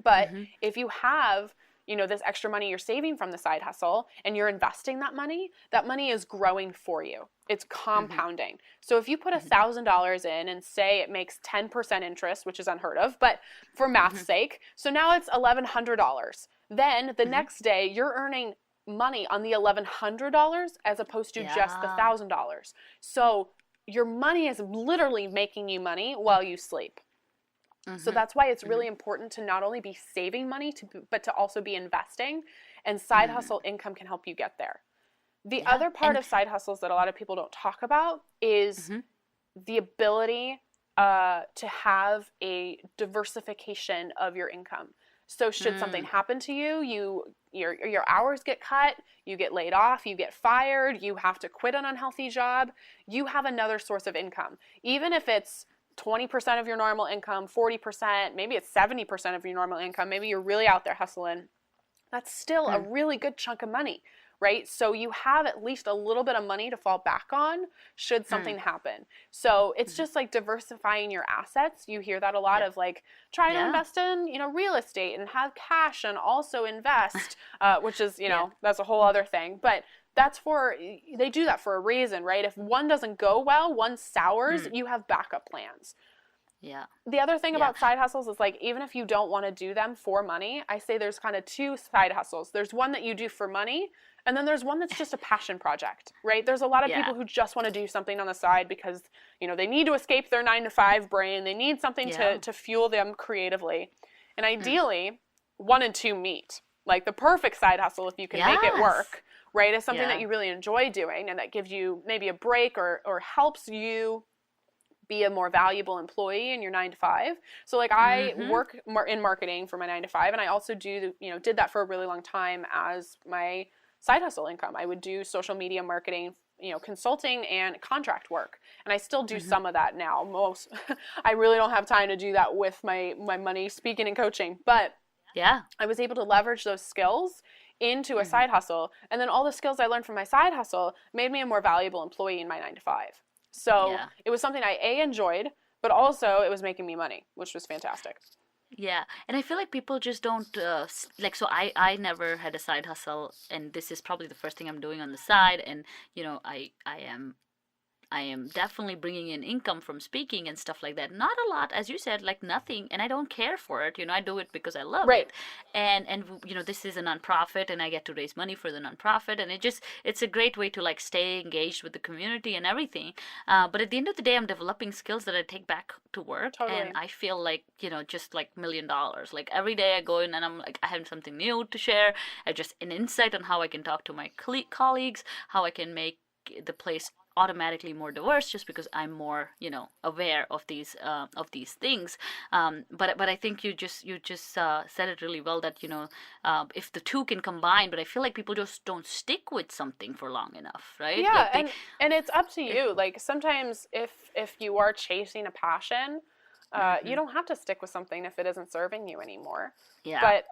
But if you have, this extra money you're saving from the side hustle and you're investing that money is growing for you. It's compounding. So if you put $1,000 in and say it makes 10% interest, which is unheard of, but for math's sake, so now it's $1,100. Then the next day you're earning money on the $1,100 as opposed to just the $1,000. So your money is literally making you money while you sleep. So that's why it's really important to not only be saving money, but to also be investing, and side hustle income can help you get there. The other part of side hustles that a lot of people don't talk about is the ability to have a diversification of your income. So should something happen to you, your hours get cut, you get laid off, you get fired, you have to quit an unhealthy job, you have another source of income. Even if it's 20% of your normal income, 40%, maybe it's 70% of your normal income, maybe you're really out there hustling, that's still a really good chunk of money, right? So you have at least a little bit of money to fall back on should something happen. So it's just like diversifying your assets. You hear that a lot of like, try to invest in, real estate and have cash and also invest, which is, that's a whole other thing. But they do that for a reason, right? If one doesn't go well, one sours, you have backup plans. Yeah. The other thing about side hustles is like, even if you don't want to do them for money, I say there's kind of two side hustles. There's one that you do for money, and then there's one that's just a passion project, right? There's a lot of people who just want to do something on the side because, they need to escape their 9-to-5 brain. They need something to fuel them creatively. And ideally, 1 and 2 meet. Like the perfect side hustle, if you can make it work, right, is something that you really enjoy doing and that gives you maybe a break or helps you be a more valuable employee in your 9-to-5. So like I work in marketing for my 9-to-5, and I also did that for a really long time as my side hustle income. I would do social media marketing, consulting and contract work. And I still do some of that now. I really don't have time to do that with my money, speaking and coaching, but I was able to leverage those skills into a side hustle. And then all the skills I learned from my side hustle made me a more valuable employee in my 9-to-5. So it was something I enjoyed, but also it was making me money, which was fantastic. Yeah, and I feel like people just don't, so I never had a side hustle, and this is probably the first thing I'm doing on the side, and, I am definitely bringing in income from speaking and stuff like that. Not a lot, as you said, like nothing, and I don't care for it. I do it because I love it. And this is a nonprofit, and I get to raise money for the nonprofit, and it's a great way to like stay engaged with the community and everything. But at the end of the day, I'm developing skills that I take back to work, and I feel like, just like $1 million. Like every day I go in and I'm like, I have something new to share. I just an insight on how I can talk to my colleagues, how I can make the place automatically more diverse just because I'm more, aware of these things. But I think you just said it really well that, if the two can combine, but I feel like people just don't stick with something for long enough, right? Yeah, Like and it's up to you. Like sometimes if you are chasing a passion, you don't have to stick with something if it isn't serving you anymore. Yeah. But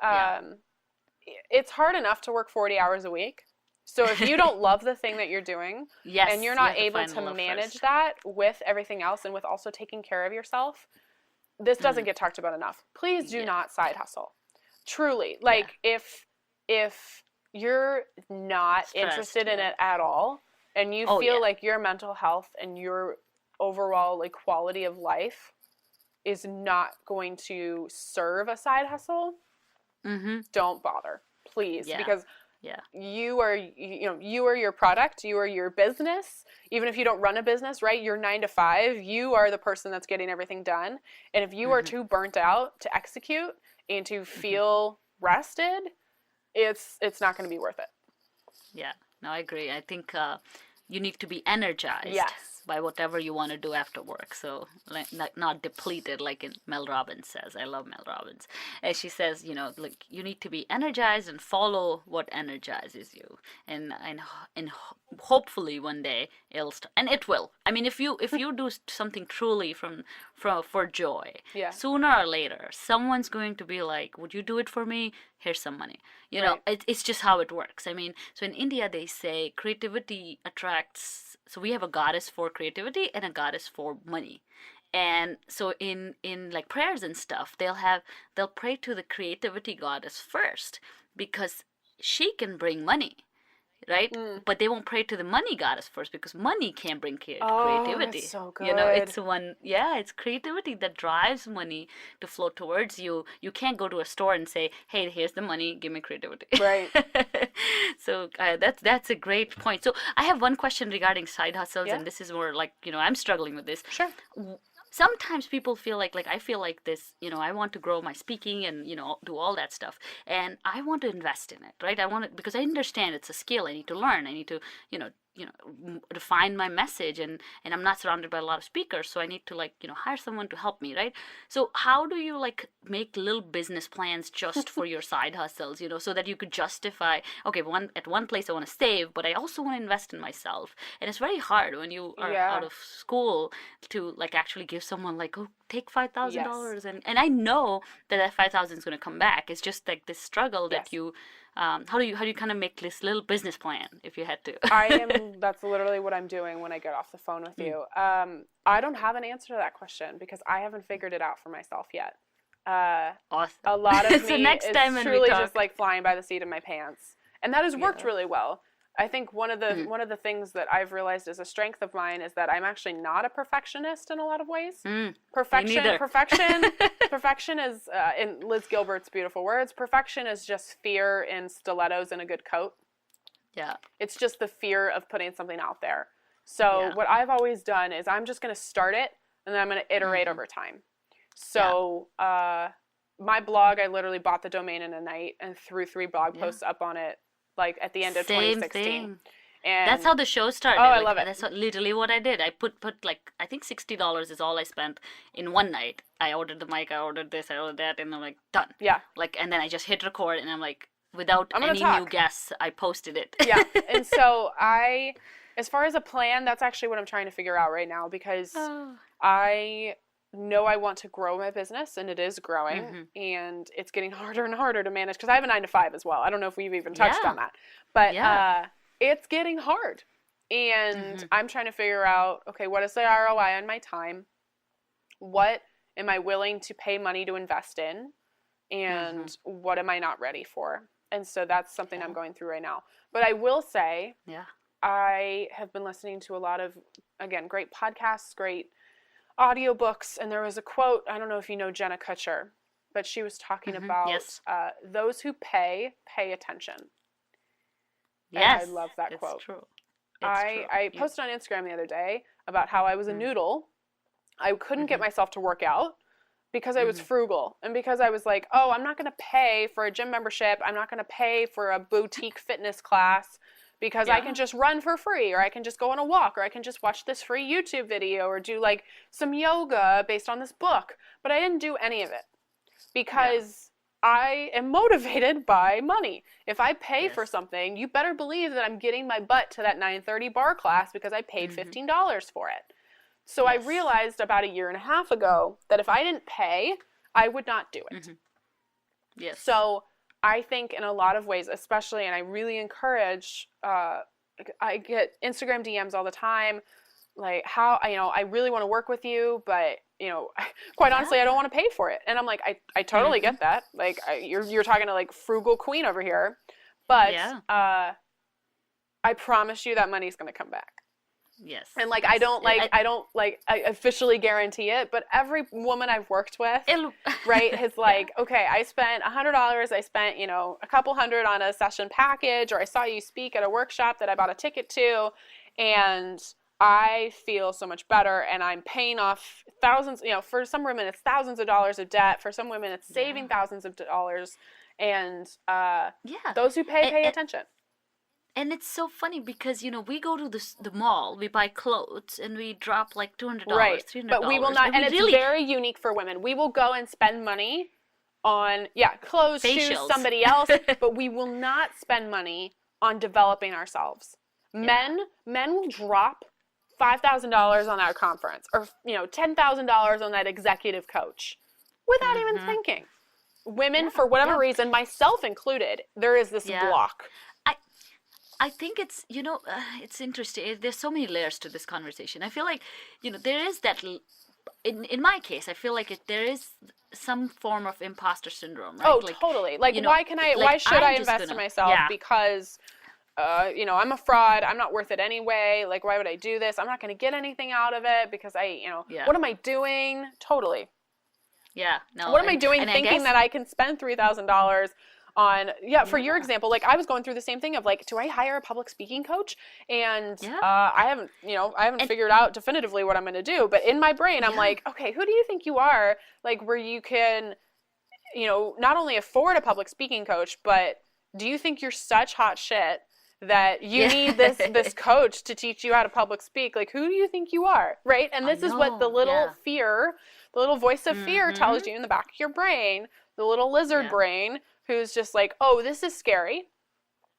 it's hard enough to work 40 hours a week. So if you don't love the thing that you're doing, and you're not able to manage that with everything else and with also taking care of yourself, this doesn't get talked about enough. Please do not side hustle. Truly. Like if you're not interested in it at all, and you feel like your mental health and your overall like quality of life is not going to serve a side hustle, don't bother, please, because you are your product, you are your business. Even if you don't run a business, right? You're 9 to 5. You are the person that's getting everything done. And if you are too burnt out to execute and to feel rested, it's not going to be worth it. Yeah, no, I agree. I think you need to be energized by whatever you want to do after work. So like, not depleted, like Mel Robbins says. I love Mel Robbins. And she says, like you need to be energized and follow what energizes you. And hopefully one day and it will. I mean, if you do something truly for joy, sooner or later, someone's going to be like, would you do it for me? Here's some money. It's just how it works. I mean, so in India, they say creativity attracts. So we have a goddess for creativity and a goddess for money. And so in like prayers and stuff, they'll pray to the creativity goddess first because she can bring money, right? But they won't pray to the money goddess first because money can't bring creativity. That's so good. It's creativity that drives money to flow towards you. You can't go to a store and say, hey, here's the money, give me creativity. Right. So that's a great point. So I have one question regarding side hustles, and this is more like, I'm struggling with this. Sure. Sometimes people feel like I feel like this, I want to grow my speaking and, do all that stuff. And I want to invest in it, right? Because I understand it's a skill I need to learn. I need to, define my message, and I'm not surrounded by a lot of speakers. So I need to hire someone to help me, right? So how do you make little business plans just for your side hustles, so that you could justify, okay, at one place I want to save, but I also want to invest in myself. And it's very hard when you are out of school to actually give someone take $5,000 and I know that $5,000 is going to come back. It's just this struggle that you how do you kind of make this little business plan if you had to? That's literally what I'm doing when I get off the phone with you. I don't have an answer to that question because I haven't figured it out for myself yet. Awesome. A lot of so me next is time truly just flying by the seat of my pants. And that has worked really well. I think one of the things that I've realized is a strength of mine is that I'm actually not a perfectionist in a lot of ways. Perfection is, in Liz Gilbert's beautiful words, perfection is just fear in stilettos and a good coat. Yeah. It's just the fear of putting something out there. So what I've always done is I'm just going to start it and then I'm going to iterate over time. So my blog, I literally bought the domain in a night and threw 3 blog posts up on it at the end of 2016. Thing. And that's how the show started. Oh, I love it. That's literally what I did. I put I think $60 is all I spent in one night. I ordered the mic, I ordered this, I ordered that, and I'm done. Yeah. And then I just hit record, and I'm without any new guests, I posted it. Yeah. And so as far as a plan, that's actually what I'm trying to figure out right now because I know I want to grow my business, and it is growing, and it's getting harder and harder to manage because I have a 9 to 5 as well. I don't know if we've even touched on that, but it's getting hard, and I'm trying to figure out, okay, what is the ROI on my time? What am I willing to pay money to invest in, and what am I not ready for? And so that's something I'm going through right now. But I will say, I have been listening to a lot of, again, great podcasts, great audiobooks, and there was a quote, I don't know if you know Jenna Kutcher, but she was talking about those who pay attention. Yes, and I love that quote. True. I posted on Instagram the other day about how I was a noodle. I couldn't get myself to work out because I was frugal, and because I was I'm not going to pay for a gym membership. I'm not going to pay for a boutique fitness class because I can just run for free, or I can just go on a walk, or I can just watch this free YouTube video, or do like some yoga based on this book. But I didn't do any of it because I am motivated by money. If I pay for something, you better believe that I'm getting my butt to that 9:30 bar class because I paid $15 for it. So I realized about a year and a half ago that if I didn't pay, I would not do it. Yes. So I think in a lot of ways, especially, and I really encourage, I get Instagram DMs all the time, like, how, I really want to work with you, but, quite honestly, I don't want to pay for it. And I'm like, I totally get that. Like, you're talking to, like, frugal queen over here. But I promise you that money's going to come back. Yes. And, like, I don't officially guarantee it, but every woman I've worked with, right, has like, okay, I spent $100, I spent, a couple hundred on a session package, or I saw you speak at a workshop that I bought a ticket to, and I feel so much better, and I'm paying off thousands, for some women it's thousands of dollars of debt, for some women it's saving thousands of dollars, and those who pay attention. And it's so funny because, we go to the mall, we buy clothes, and we drop like $200, right. $300. But we will not, and it's very unique for women. We will go and spend money on, clothes, facials, shoes, somebody else, but we will not spend money on developing ourselves. Men will drop $5,000 on that conference, or, $10,000 on that executive coach without even thinking. Women, for whatever reason, myself included, there is this block. I think it's, it's interesting. There's so many layers to this conversation. I feel like, there is that, in my case, I feel like there is some form of imposter syndrome, right? Oh, like, totally. Like, why should I invest in myself? Because, I'm a fraud. I'm not worth it anyway. Like, why would I do this? I'm not going to get anything out of it because what am I doing? Totally. Yeah. No. What am I doing thinking that I can spend $3,000 on, for your example, like I was going through the same thing of like, do I hire a public speaking coach? And I haven't figured out definitively what I'm going to do, but in my brain, I'm like, okay, who do you think you are? Like, where you can, not only afford a public speaking coach, but do you think you're such hot shit that you need this coach to teach you how to public speak? Like, who do you think you are? Right. And this is what the little fear, the little voice of fear tells you in the back of your brain, the little lizard brain, who's just like, oh, this is scary,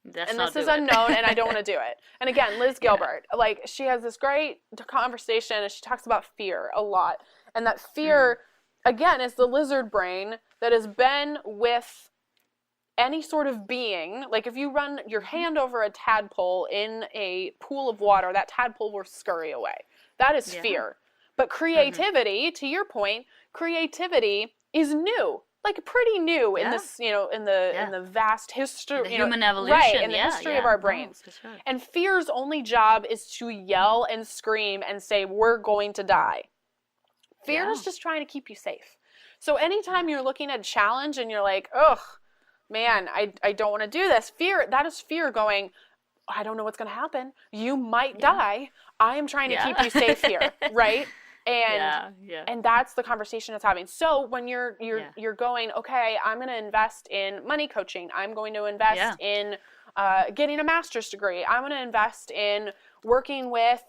and this is unknown, and I don't want to do it. And again, Liz Gilbert, like, she has this great conversation, and she talks about fear a lot. And that fear, again, is the lizard brain that has been with any sort of being. Like, if you run your hand over a tadpole in a pool of water, that tadpole will scurry away. That is fear. But creativity, to your point, creativity is new. Like, pretty new in this, in the vast history, human evolution, right? In the history of our brains. Sure. And fear's only job is to yell and scream and say, "We're going to die." Fear is just trying to keep you safe. So anytime you're looking at a challenge and you're like, "Ugh, man, I don't want to do this," that is fear going, "I don't know what's going to happen. You might die. I am trying to keep you safe here," right? And that's the conversation it's having. So when you're going, okay, I'm going to invest in money coaching. I'm going to invest in getting a master's degree. I'm going to invest in working with,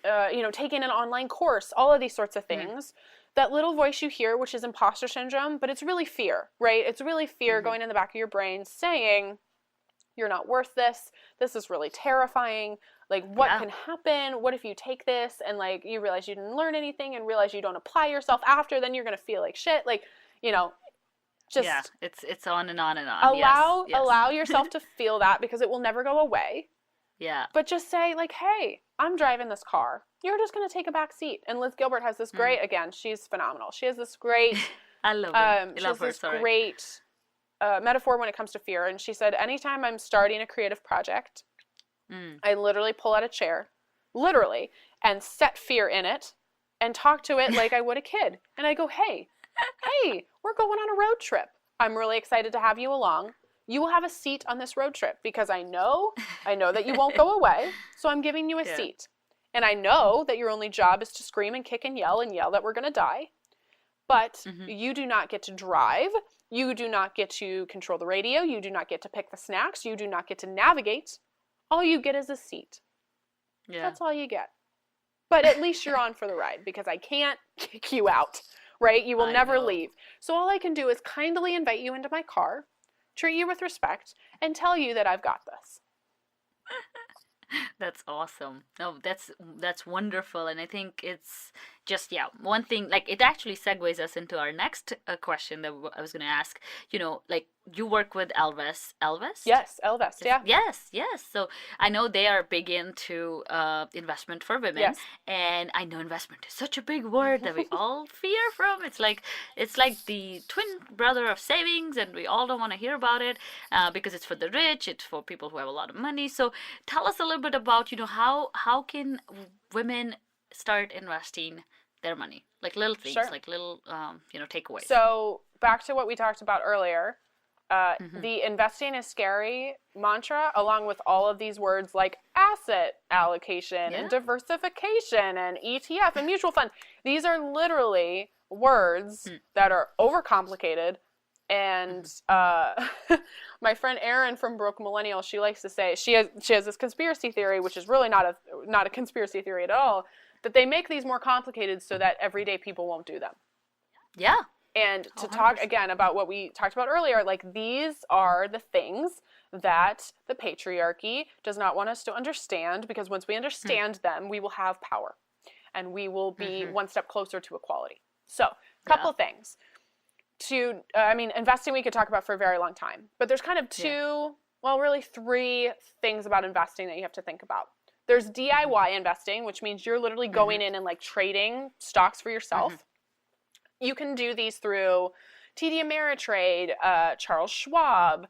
taking an online course, all of these sorts of things. That little voice you hear, which is imposter syndrome, but it's really fear, right? It's really fear going in the back of your brain saying, you're not worth this. This is really terrifying. Like, what can happen? What if you take this and, like, you realize you didn't learn anything and realize you don't apply yourself after? Then you're going to feel like shit. Like, just... Yeah, it's on and on and on. Allow yourself to feel that, because it will never go away. Yeah. But just say, like, hey, I'm driving this car. You're just going to take a back seat. And Liz Gilbert has this great, again, she's phenomenal. She has this great... I love her. She has this great metaphor when it comes to fear. And she said, anytime I'm starting a creative project... I literally pull out a chair, and set fear in it and talk to it like I would a kid. And I go, hey, we're going on a road trip. I'm really excited to have you along. You will have a seat on this road trip because I know that you won't go away. So I'm giving you a seat. And I know that your only job is to scream and kick and yell that we're going to die. But you do not get to drive. You do not get to control the radio. You do not get to pick the snacks. You do not get to navigate all you get is a seat. Yeah. That's all you get. But at least you're on for the ride because I can't kick you out, right? You will never leave. So all I can do is kindly invite you into my car, treat you with respect, and tell you that I've got this. That's awesome. No, that's wonderful. And I think it's just, one thing, like it actually segues us into our next question that I was going to ask, like you work with Elvis. Yes, Elvis, yeah. Yes. So I know they are big into investment for women. Yes. And I know investment is such a big word that we all fear from. It's like the twin brother of savings, and we all don't want to hear about it because it's for the rich, it's for people who have a lot of money. So tell us a little bit about, how can women start investing their money? Like little things, Sure. like little, takeaways. So back to what we talked about earlier, the investing is scary mantra, along with all of these words like asset allocation and diversification and ETF and mutual fund. These are literally words that are overcomplicated. And my friend Erin from Broke Millennial, she likes to say she has this conspiracy theory, which is really not a conspiracy theory at all, that they make these more complicated so that everyday people won't do them. Yeah. And to talk again about what we talked about earlier, like these are the things that the patriarchy does not want us to understand, because once we understand them, we will have power and we will be one step closer to equality. So a couple of things. Investing we could talk about for a very long time, but there's kind of three things about investing that you have to think about. There's DIY investing, which means you're literally going in and like trading stocks for yourself. You can do these through TD Ameritrade, Charles Schwab,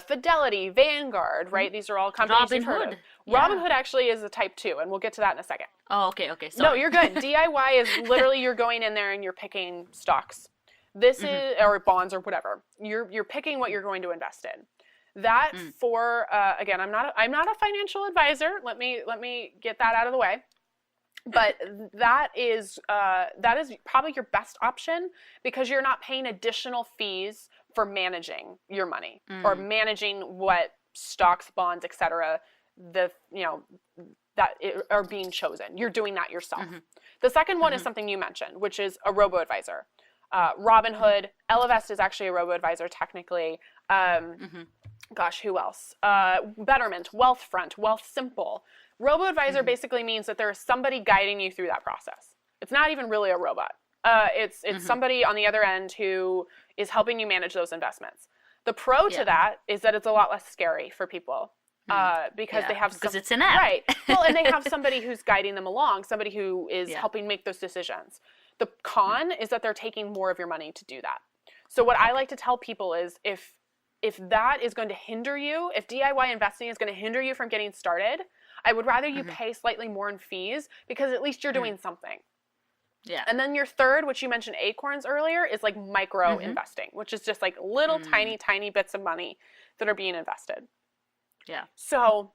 Fidelity, Vanguard, right? These are all companies you've heard of. Robinhood actually is a type 2, and we'll get to that in a second. Oh, okay. Sorry. No, you're good. DIY is literally you're going in there and you're picking stocks. This is, or bonds or whatever. You're picking what you're going to invest in. That for again, I'm not a financial advisor. Let me get that out of the way. But that is probably your best option, because you're not paying additional fees for managing your money or managing what stocks, bonds, etc. Are being chosen. You're doing that yourself. The second one is something you mentioned, which is a robo-advisor. Robinhood, Ellevest is actually a robo-advisor technically. Gosh, who else? Betterment, Wealthfront, Wealthsimple. Robo-advisor basically means that there is somebody guiding you through that process. It's not even really a robot. It's somebody on the other end who is helping you manage those investments. The pro to that is that it's a lot less scary for people because they have because it's an app, right? Well, and they have somebody who's guiding them along, somebody who is helping make those decisions. The con is that they're taking more of your money to do that. So what I like to tell people is if that is going to hinder you, if DIY investing is going to hinder you from getting started, I would rather you pay slightly more in fees, because at least you're doing something. Yeah. And then your third, which you mentioned acorns earlier, is like micro investing, which is just like little tiny bits of money that are being invested. Yeah. So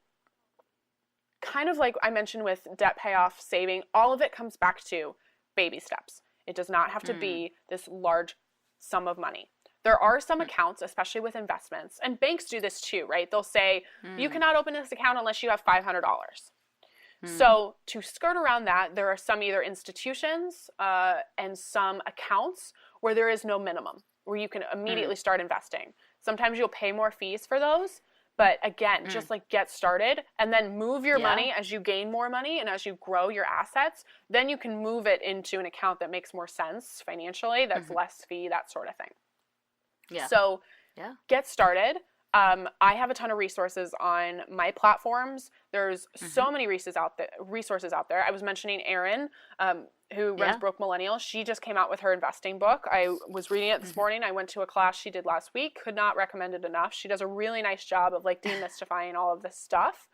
kind of like I mentioned with debt payoff, saving, all of it comes back to baby steps. It does not have to be this large sum of money. There are some accounts, especially with investments, and banks do this too, right? They'll say, you cannot open this account unless you have $500. So to skirt around that, there are some either institutions and some accounts where there is no minimum, where you can immediately start investing. Sometimes you'll pay more fees for those, but again, just like get started and then move your money as you gain more money and as you grow your assets, then you can move it into an account that makes more sense financially, that's less fee, that sort of thing. Yeah. So get started. I have a ton of resources on my platforms. There's so many resources out there. I was mentioning Erin, who runs Broke Millennial. She just came out with her investing book. I was reading it this morning. I went to a class she did last week. Could not recommend it enough. She does a really nice job of like demystifying all of this stuff.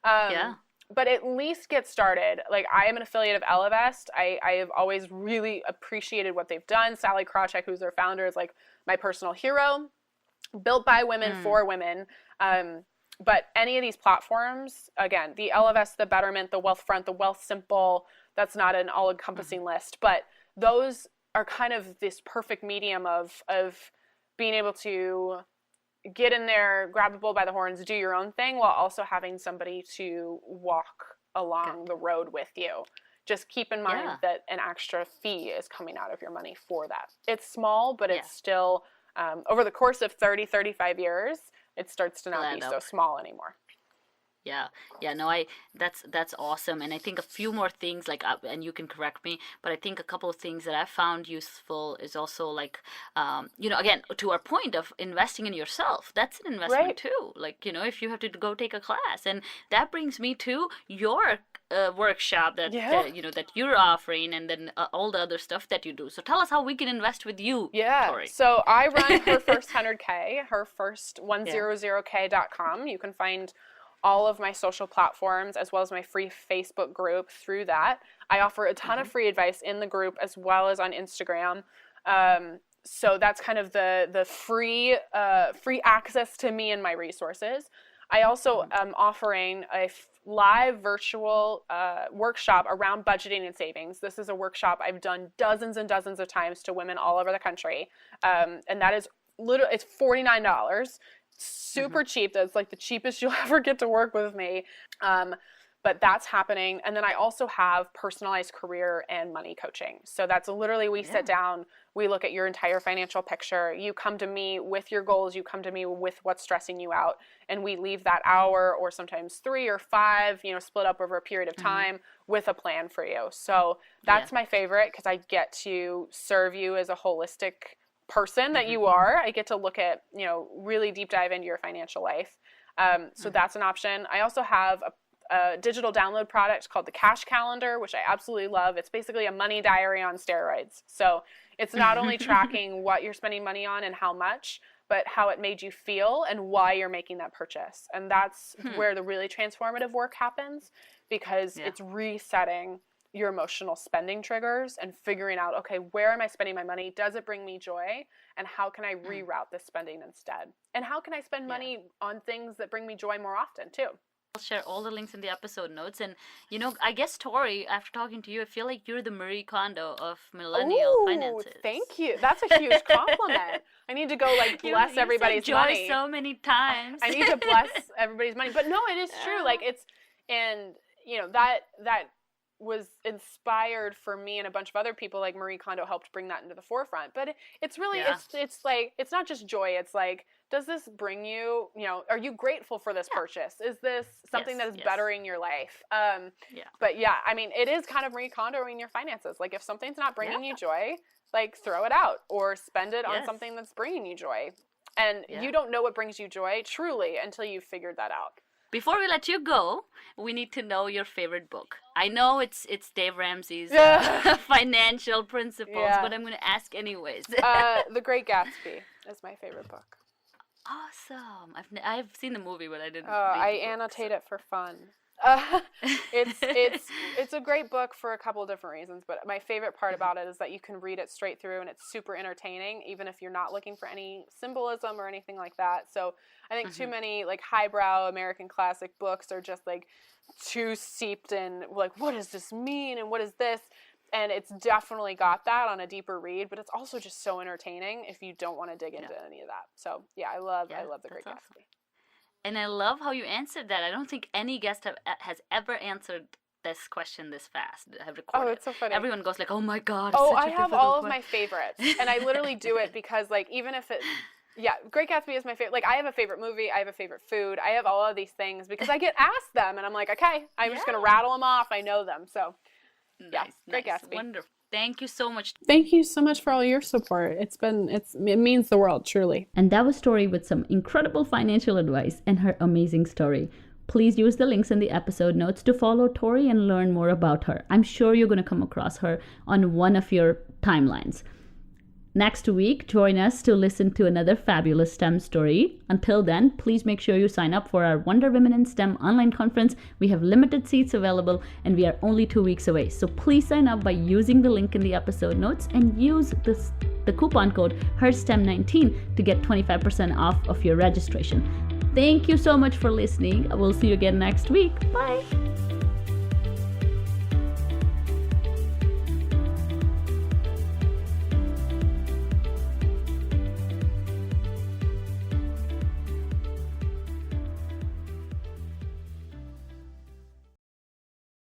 But at least get started. Like, I am an affiliate of Ellevest. I have always really appreciated what they've done. Sally Krawcheck, who's their founder, is like my personal hero. Built by women for women. But any of these platforms, again, the Ellevest, the Betterment, the Wealthfront, the Wealthsimple, that's not an all-encompassing list, but those are kind of this perfect medium of being able to get in there, grab the bull by the horns, do your own thing while also having somebody to walk along the road with you. Just keep in mind that an extra fee is coming out of your money for that. It's small, but it's still, over the course of 30, 35 years, it starts to not be so small anymore. That's awesome. And I think a few more things, like, and you can correct me, but I think a couple of things that I found useful is also like, again, to our point of investing in yourself, that's an investment too. Like, if you have to go take a class, and that brings me to your workshop that you're offering, and then all the other stuff that you do. So tell us how we can invest with you, Tori. So I run her first 100K, her first 100K.com. You can find all of my social platforms as well as my free Facebook group through that. I offer a ton of free advice in the group as well as on Instagram. So that's kind of the free access to me and my resources. I also am offering a live virtual workshop around budgeting and savings. This is a workshop I've done dozens and dozens of times to women all over the country. And that is it's $49. Super cheap. That's like the cheapest you'll ever get to work with me. But that's happening. And then I also have personalized career and money coaching. So that's literally, we sit down, we look at your entire financial picture. You come to me with your goals. You come to me with what's stressing you out. And we leave that hour or sometimes 3 or 5, split up over a period of time with a plan for you. So that's my favorite, because I get to serve you as a holistic person that you are. I get to look at, really deep dive into your financial life. So that's an option. I also have a digital download product called the Cash Calendar, which I absolutely love. It's basically a money diary on steroids. So it's not only tracking what you're spending money on and how much, but how it made you feel and why you're making that purchase. And that's where the really transformative work happens, because it's resetting your emotional spending triggers and figuring out, okay, where am I spending my money? Does it bring me joy? And how can I reroute this spending instead? And how can I spend money on things that bring me joy more often too? I'll share all the links in the episode notes. And, I guess, Tori, after talking to you, I feel like you're the Marie Kondo of millennial finances. Thank you. That's a huge compliment. I need to go, bless everybody's joy money. So many times. I need to bless everybody's money. But no, it is true. That was inspired for me and a bunch of other people. Like Marie Kondo helped bring that into the forefront. But it's really, it's not just joy. It's like, does this bring you, are you grateful for this purchase? Is this something that is bettering your life? But it is kind of Marie Kondoing your finances. Like, if something's not bringing you joy, throw it out or spend it on something that's bringing you joy. And you don't know what brings you joy truly until you've figured that out. Before we let you go, we need to know your favorite book. I know it's Dave Ramsey's Financial Principles, but I'm going to ask anyways. The Great Gatsby is my favorite book. Awesome. I've seen the movie, but I didn't. I annotate it for fun. It's a great book for a couple of different reasons, but my favorite part about it is that you can read it straight through, and it's super entertaining, even if you're not looking for any symbolism or anything like that. So I think too many highbrow American classic books are just too steeped in what does this mean and what is this? And it's definitely got that on a deeper read, but it's also just so entertaining if you don't want to dig into any of that. So I love The Great Gatsby. And I love how you answered that. I don't think any guest has ever answered this question this fast. I've recorded. Oh, it's so funny. Everyone goes like, "Oh my God!" Oh, I have all of my favorites, and I literally do it because even if it. Yeah, Great Gatsby is my favorite. I have a favorite movie. I have a favorite food. I have all of these things because I get asked them, and I'm like, okay, I'm just going to rattle them off. I know them. So, Great Gatsby. Wonderful. Thank you so much. Thank you so much for all your support. It means the world, truly. And that was Tori with some incredible financial advice and her amazing story. Please use the links in the episode notes to follow Tori and learn more about her. I'm sure you're going to come across her on one of your timelines. Next week, join us to listen to another fabulous STEM story. Until then, please make sure you sign up for our Wonder Women in STEM online conference. We have limited seats available and we are only 2 weeks away. So please sign up by using the link in the episode notes and use the coupon code HERSTEM19 to get 25% off of your registration. Thank you so much for listening. I will see you again next week. Bye.